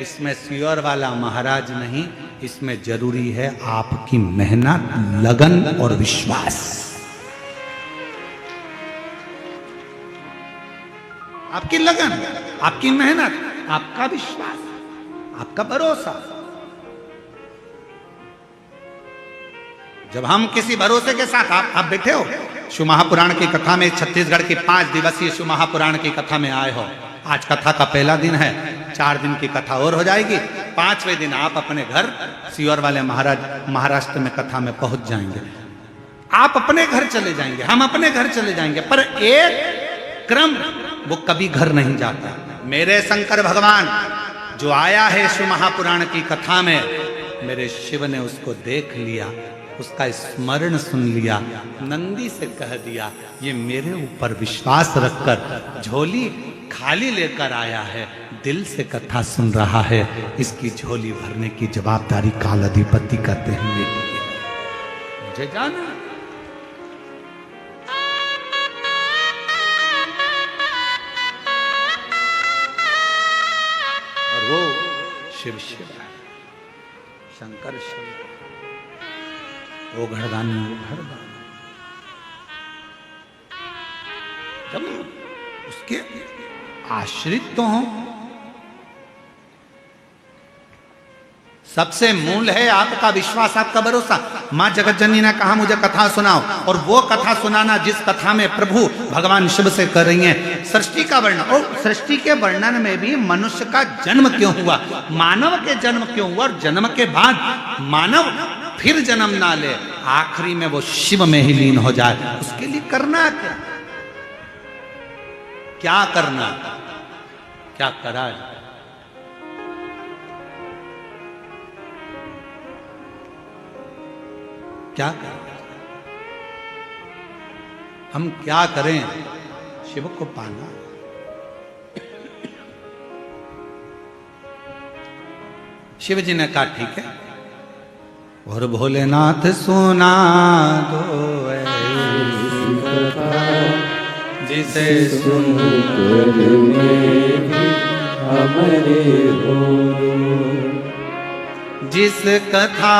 इसमें सियोर वाला महाराज नहीं, इसमें जरूरी है आपकी मेहनत, लगन और विश्वास। आपकी लगन, आपकी मेहनत, आपका विश्वास, आपका भरोसा। जब हम किसी भरोसे के साथ, आप बैठे हो शिव महापुराण की कथा में, छत्तीसगढ़ की 5 दिवसीय शिव महापुराण की कथा में आए हो। आज कथा का पहला दिन है, 4 दिन की कथा और हो जाएगी। 5वें दिन आप अपने घर सियोर वाले महाराज महाराष्ट्र में कथा में पहुंच जाएंगे। आप अपने घर चले जाएंगे, हम अपने घर चले जाएंगे, पर एक क्रम वो कभी घर नहीं जाता। मेरे शंकर भगवान जो आया है शिव महापुराण की कथा में, मेरे शिव ने उसको देख लिया, उसका स्मरण सुन लिया, नंदी से कह दिया ये मेरे ऊपर विश्वास रखकर झोली खाली लेकर आया है, दिल से कथा सुन रहा है, इसकी झोली भरने की जवाबदारी काल अधिपति कहते हैं मुझे जाना। और वो शिव शिव है, शंकर शिव, वो घरदानी वो घरदानी। जब उसके आश्रित तो हों, सबसे मूल है आपका विश्वास, आपका भरोसा। मां जगत जननी ने कहा मुझे कथा सुनाओ, और वो कथा सुनाना जिस कथा में प्रभु भगवान शिव से कर रही हैं सृष्टि का वर्णन। और सृष्टि के वर्णन में भी मनुष्य का जन्म क्यों हुआ, मानव के जन्म क्यों हुआ, और जन्म के बाद मानव फिर जन्म ना ले, आखिरी में वो शिव में ही लीन हो जाए, उसके लिए करना क्या, क्या करना, क्या करा है? क्या करें हम, क्या करें शिव को पाना? शिव जी ने कहा ठीक है, और भोलेनाथ सुना दो जिसे सुनकर हमारे हो, जिस कथा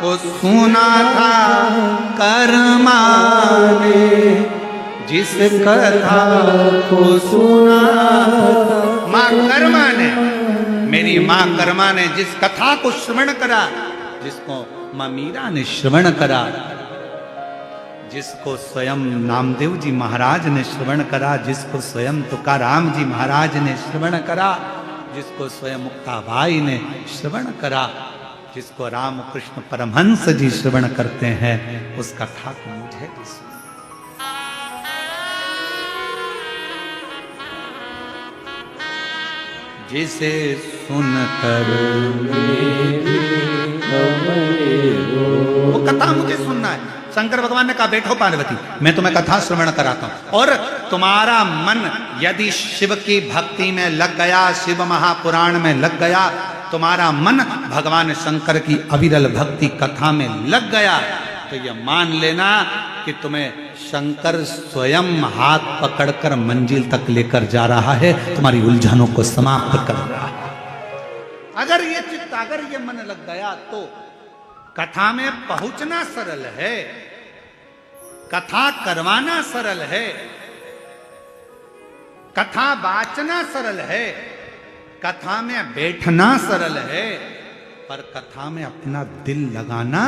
को सुना था कर्मा ने, जिस कथा को सुना माँ कर्मा ने, मेरी माँ कर्मा ने जिस कथा को श्रवण करा, जिसको माँ मीरा ने श्रवण करा, जिसको स्वयं नामदेव जी महाराज ने श्रवण करा, जिसको स्वयं तुकाराम जी महाराज ने श्रवण करा, जिसको स्वयं मुक्ताबाई ने श्रवण करा, जिसको रामकृष्ण परमहंस जी श्रवण करते हैं, उस कथा को मुझे भी सुना। जिसे सुनकर वो कथा मुझे सुनना है। शंकर भगवान ने कहा बैठो पार्वती, मैं तुम्हें कथा श्रवण कराता हूं, और तुम्हारा मन यदि शिव की भक्ति में लग गया, शिव महापुराण में लग गया, तुम्हारा मन भगवान शंकर की अविरल भक्ति कथा में लग गया, तो ये मान लेना कि तुम्हें शंकर स्वयं हाथ पकड़कर मंजिल तक लेकर जा रहा है, तुम्हारी उलझनों को समाप्त कर रहा है। अगर ये चित्त, अगर ये मन लग गया तो कथा में पहुंचना सरल है, कथा करवाना सरल है, कथा वाचना सरल है, कथा में बैठना सरल है, पर कथा में अपना दिल लगाना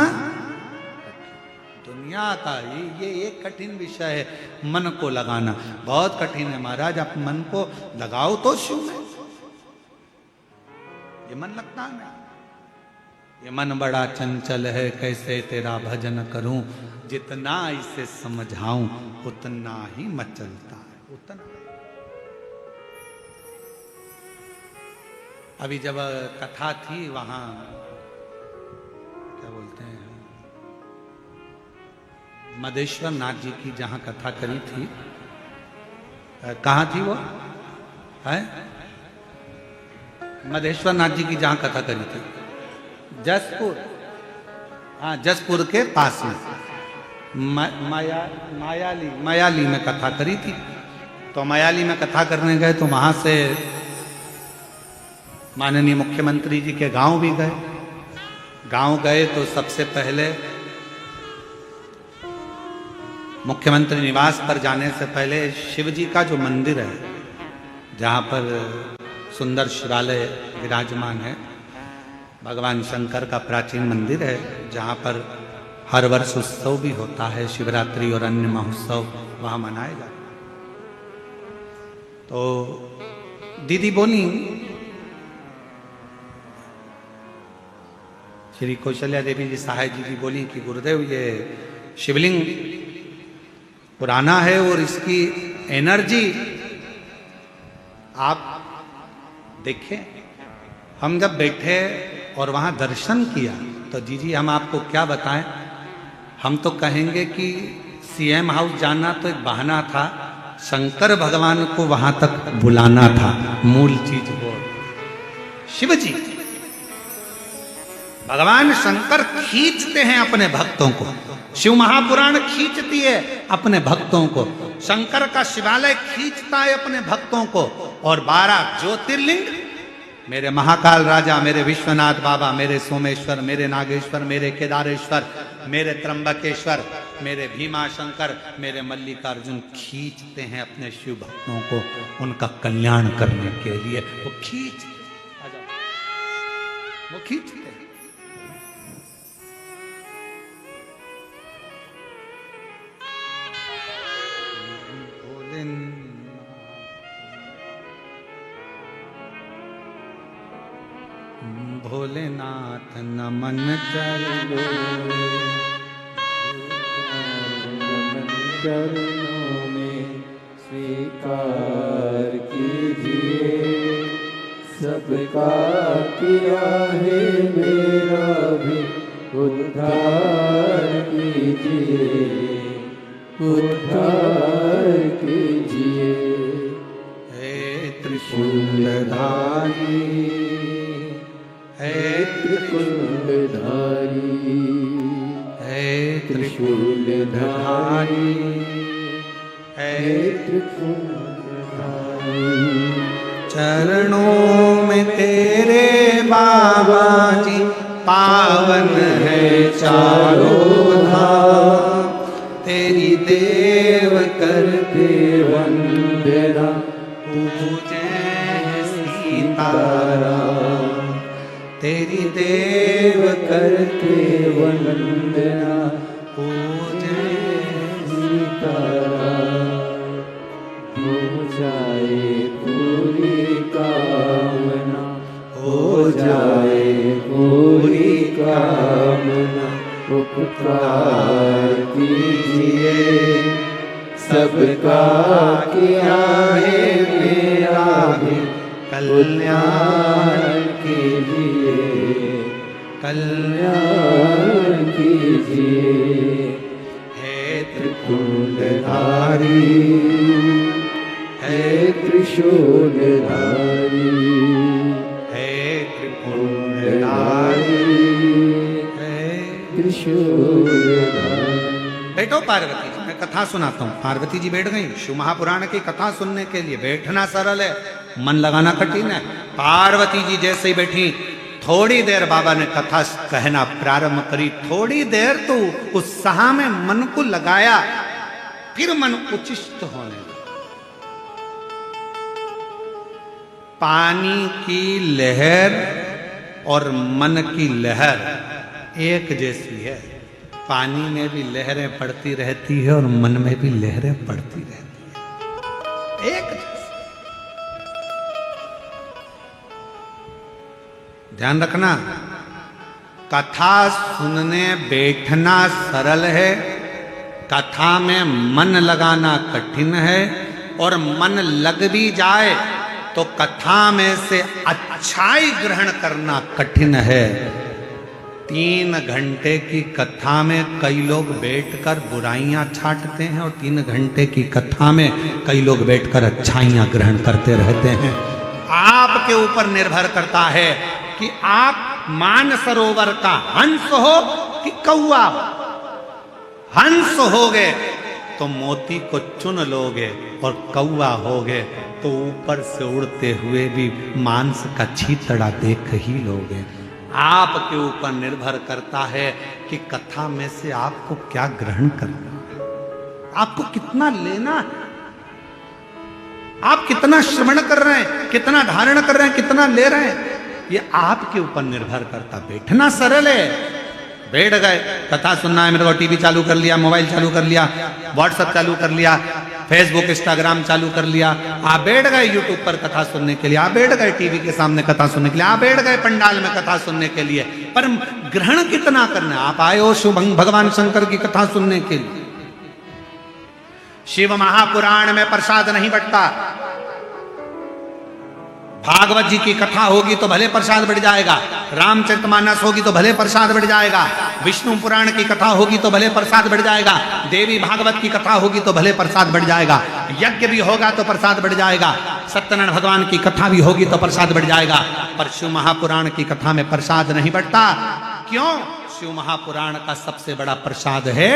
दुनिया का ये एक कठिन विषय है। मन को लगाना बहुत कठिन है महाराज। आप मन को लगाओ तो शिव में, ये मन लगता नहीं। ये मन बड़ा चंचल है, कैसे तेरा भजन करूं, जितना इसे समझाऊं उतना ही मचलता है, उतना। अभी जब कथा थी वहां क्या बोलते हैं, मदेश्वर नाथ जी की जहां कथा करी थी, कहाँ थी वो है? मदेश्वर नाथ जी की जहां कथा करी थी, जसपुर, हाँ जसपुर के पास में मायाली में कथा करी थी। तो मायाली में कथा करने गए तो वहां से माननीय मुख्यमंत्री जी के गांव भी गए। गांव गए तो सबसे पहले मुख्यमंत्री निवास पर जाने से पहले शिव जी का जो मंदिर है, जहां पर सुंदर शिवालय विराजमान है, भगवान शंकर का प्राचीन मंदिर है, जहां पर हर वर्ष उत्सव भी होता है, शिवरात्रि और अन्य महोत्सव वहां मनाए जाते। तो दीदी बोली, श्री कौशल्या देवी जी सहाय जी बोली कि गुरुदेव ये शिवलिंग पुराना है और इसकी एनर्जी आप देखें। हम जब बैठे और वहां दर्शन किया तो जी हम आपको क्या बताएं, हम तो कहेंगे कि सीएम हाउस जाना तो एक बहाना था, शंकर भगवान को वहां तक बुलाना था, मूल चीज वो शिव जी। भगवान शंकर खींचते हैं अपने भक्तों को, शिव महापुराण खींचती है अपने भक्तों को, शंकर का शिवालय खींचता है अपने भक्तों को, और 12 ज्योतिर्लिंग, मेरे महाकाल राजा, मेरे विश्वनाथ बाबा, मेरे सोमेश्वर, मेरे नागेश्वर, मेरे केदारेश्वर, मेरे त्र्यंबकेश्वर, मेरे भीमा शंकर, मेरे मल्लिकार्जुन खींचते हैं अपने शिव भक्तों को उनका कल्याण करने के लिए। वो खींचते हैं। भोलेनाथ नमन चलो, चरणों में स्वीकार कीजिए, सबका किया है मेरा भी उद्धार कीजिए, उद्धार कीजिए। हे त्रिशूलधारी, हे त्रिशूलधारी, हे त्रिशूलधारी, हे त्रिशूलधारी। चरणों में तेरे बाबा जी पावन है चारों धाम, तेरी देव करते वंदना, पूजे सीताराम, तेरी देव करते वंदना, पूजे सीताराम। हो जाए पूरी कामना, हो जाए पूरी कामना, उपकार कीजिए, सबका किया है मेरा भी कल्याण कीजिए, कल्याण कीजिए। हे त्रिशूलधारी, हे त्रिशूलधारी, हे त्रिशूलधारी, त्रिशूलधारी। बैठो पार्वती जी, मैं कथा सुनाता हूँ। पार्वती जी बैठ गई। शिव महापुराण की कथा सुनने के लिए बैठना सरल है, मन लगाना कठिन है। पार्वती जी जैसे ही बैठी, थोड़ी देर बाबा ने कथा कहना प्रारंभ करी। थोड़ी देर तो उत्साह में मन को लगाया, फिर मन उचिष्ट होने लगा। पानी की लहर और मन की लहर एक जैसी है। पानी में भी लहरें पड़ती रहती है और मन में भी लहरें पड़ती रहती है, एक जैसी। ध्यान रखना, कथा सुनने बैठना सरल है, कथा में मन लगाना कठिन है। और मन लग भी जाए तो कथा में से अच्छाई ग्रहण करना कठिन है। 3 घंटे की कथा में कई लोग बैठकर बुराइयां छांटते हैं और 3 घंटे की कथा में कई लोग बैठकर अच्छाइयां ग्रहण करते रहते हैं। आपके ऊपर निर्भर करता है कि आप मानसरोवर का हंस हो कि कौवा हो। हंस होगे तो मोती को चुन लोगे और कौवा होगे तो ऊपर से उड़ते हुए भी मांस का छीतड़ा देख ही लोगे। आपके ऊपर निर्भर करता है कि कथा में से आपको क्या ग्रहण करना है, आपको कितना लेना है, आप कितना श्रवण कर रहे हैं, कितना धारण कर रहे हैं, कितना ले रहे हैं, ये आपके ऊपर निर्भर करता। बैठना सरल है, बैठ गए, कथा सुनना है, मेरे को टीवी चालू कर लिया, मोबाइल चालू कर लिया, व्हाट्सएप चालू कर लिया, फेसबुक इंस्टाग्राम चालू कर लिया, आप बैठ गए यूट्यूब पर कथा सुनने के लिए, आप बैठ गए टीवी के सामने कथा सुनने के लिए, आप बैठ गए पंडाल में कथा सुनने के लिए, पर ग्रहण कितना करना है? आप आए हो शिव भगवान शंकर की कथा सुनने के लिए। शिव महापुराण में प्रसाद नहीं बंटता। भागवत जी की कथा होगी तो भले प्रसाद बढ़ जाएगा, रामचरितमानस होगी तो भले प्रसाद बढ़ जाएगा, विष्णु पुराण की कथा होगी तो भले प्रसाद बढ़ जाएगा, देवी भागवत की कथा होगी तो भले प्रसाद बढ़ जाएगा, यज्ञ भी होगा तो प्रसाद बढ़ जाएगा, सत्यनारायण भगवान की कथा भी होगी तो प्रसाद बढ़ जाएगा। पर शिव महापुराण की कथा में प्रसाद नहीं बढ़ता। क्यों? शिव महापुराण का सबसे बड़ा प्रसाद है,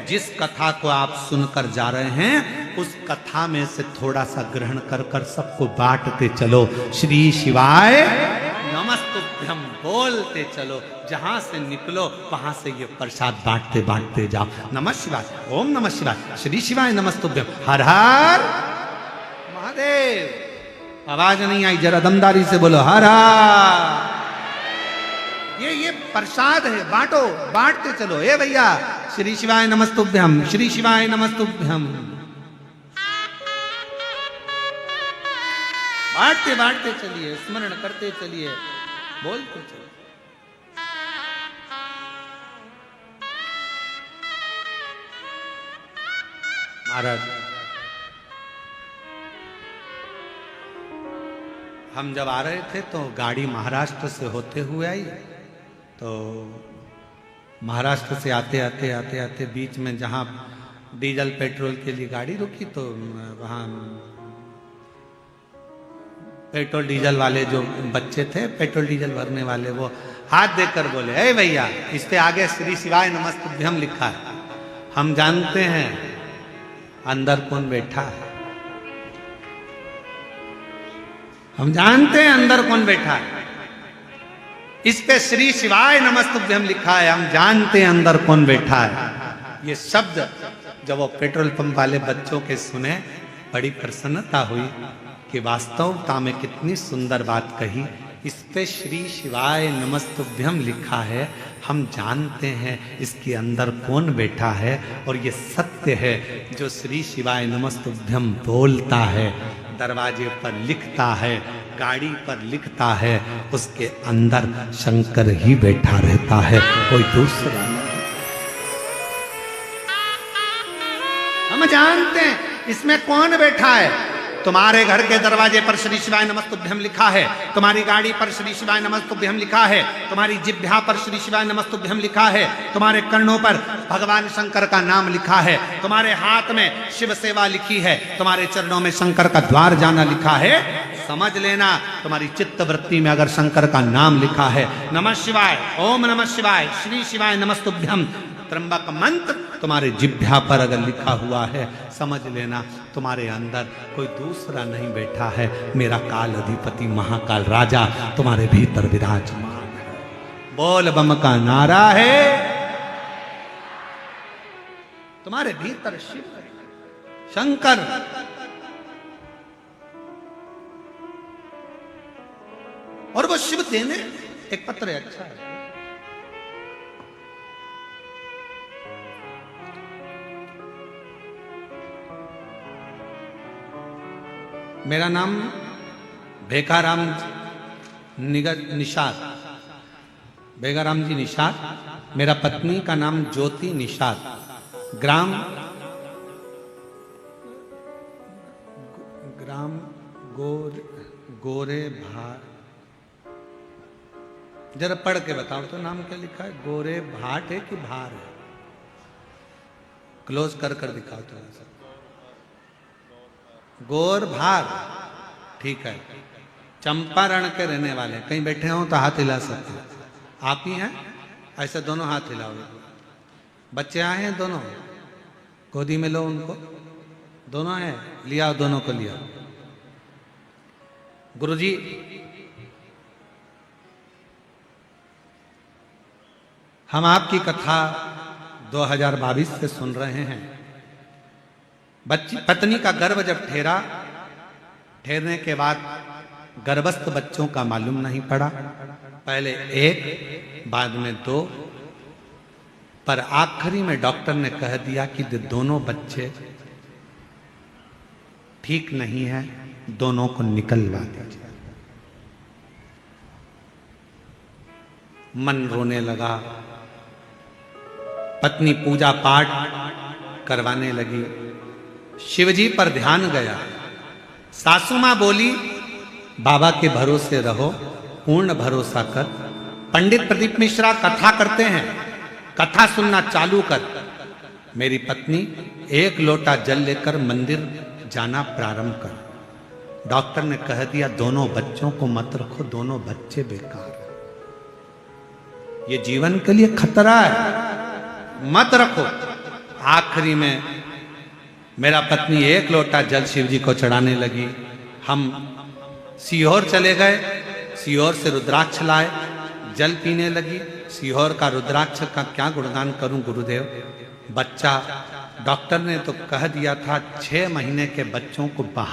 जिस कथा को आप सुनकर जा रहे हैं उस कथा में से थोड़ा सा ग्रहण कर कर सबको बांटते चलो। श्री शिवाय नमस्तुभ्यम बोलते चलो, जहां से निकलो वहां से ये प्रसाद बांटते बांटते जाओ। नमः शिवाय, ओम नमः शिवाय, श्री शिवाय नमस्तुभ्यम, हर हर महादेव। आवाज नहीं आई, जरा दमदारी से बोलो, हर हर। ये प्रसाद है, बांटो, बांटते चलो। ए भैया, श्री शिवाय नमस्तुभ्यम, श्री शिवाय नमस्तुभ्यम, बांटते बांटते चलिए, स्मरण करते चलिए, बोलते चलिए। महाराज, हम जब आ रहे थे तो गाड़ी महाराष्ट्र से होते हुए आई, तो महाराष्ट्र से आते आते आते आते बीच में जहाँ डीजल पेट्रोल के लिए गाड़ी रुकी तो वहाँ पेट्रोल डीजल वाले जो बच्चे थे, पेट्रोल डीजल भरने वाले, वो हाथ देकर बोले, ए भैया, इस पे आगे श्री शिवाय नमस्तुभ्यम लिखा है। हम जानते हैं अंदर कौन बैठा है, हम जानते हैं अंदर कौन बैठा है। इस पे श्री शिवाय नमस्तुभ्यम लिखा है, हम जानते हैं अंदर कौन बैठा है। ये शब्द जब वो पेट्रोल पंप वाले बच्चों के सुने, बड़ी प्रसन्नता हुई कि वास्तवता में कितनी सुंदर बात कही। इस पे श्री शिवाय नमस्तुभ्यम लिखा है, हम जानते हैं इसके अंदर कौन बैठा है। और ये सत्य है, जो श्री शिवाय नमस्तुभ्यम बोलता है, दरवाजे पर लिखता है, गाड़ी पर लिखता है, उसके अंदर शंकर ही बैठा रहता है, कोई दूसरा नहीं। हम जानते हैं इसमें कौन बैठा है। तुम्हारे घर के दरवाजे पर श्री शिवाय नमस्तुभ्यम लिखा है, तुम्हारी गाड़ी पर श्री शिवाय नमस्तुभ्यम लिखा है, तुम्हारी जिह्वा पर श्री शिवाय नमस्तुभ्यम लिखा है, तुम्हारे कर्णों पर भगवान शंकर का नाम लिखा है, तुम्हारे हाथ में शिव सेवा लिखी है, तुम्हारे चरणों में शंकर का द्वार जाना लिखा है। समझ लेना तुम्हारी चित्त वृत्ति में अगर शंकर का नाम लिखा है, नमः शिवाय, ओम नमः शिवाय, श्री शिवाय नमस्तुभ्यम, त्र्यंबक मंत्र तुम्हारे जिह्वा पर अगर लिखा हुआ है, समझ लेना तुम्हारे अंदर कोई दूसरा नहीं बैठा है, मेरा काल अधिपति महाकाल राजा तुम्हारे भीतर विराजमान है। बोल बम का नारा है, तुम्हारे भीतर शिव है, शंकर। और वो शिव देने एक पत्र है, अच्छा है। मेरा नाम भेकाराम निषाद, भेकाराम जी निषाद। मेरा पत्नी का नाम ज्योति निषाद। ग्राम गोरे भाट। जरा पढ़ के बताओ तो नाम क्या लिखा है? गोरे भाट है कि भार है? क्लोज कर कर दिखाओ थोड़ा सा। गोर भार, ठीक है। चंपारण के रहने वाले, कहीं बैठे हो तो हाथ हिला सकते हो। आप ही हैं? ऐसे दोनों हाथ हिलाओगे। बच्चे आए हैं दोनों, गोदी में लो उनको। दोनों हैं, लिया दोनों को लिया। गुरुजी, हम आपकी कथा 2022 से सुन रहे हैं। पत्नी का गर्भ जब ठहरने के बाद गर्भस्थ बच्चों का मालूम नहीं पड़ा। पहले एक, बाद में 2, पर आखिरी में डॉक्टर ने कह दिया कि दोनों बच्चे ठीक नहीं है, दोनों को निकलवा दीजिए। मन रोने लगा। पत्नी पूजा पाठ करवाने लगी। शिवजी पर ध्यान गया। सासू मां बोली, बाबा के भरोसे रहो, पूर्ण भरोसा कर। पंडित प्रदीप मिश्रा कथा करते हैं, कथा सुनना चालू कर। मेरी पत्नी 1 लोटा जल लेकर मंदिर जाना प्रारंभ कर। डॉक्टर ने कह दिया दोनों बच्चों को मत रखो, दोनों बच्चे बेकार हैं, ये जीवन के लिए खतरा है, मत रखो। आखिरी में मेरा पत्नी 1 लोटा जल शिव जी को चढ़ाने लगी। हम सीहोर चले गए, सीहोर से रुद्राक्ष लाए, जल पीने लगी। सीहोर का रुद्राक्ष का क्या गुणगान करूं गुरुदेव। बच्चा, डॉक्टर ने तो कह दिया था 6 महीने के बच्चों को बाहर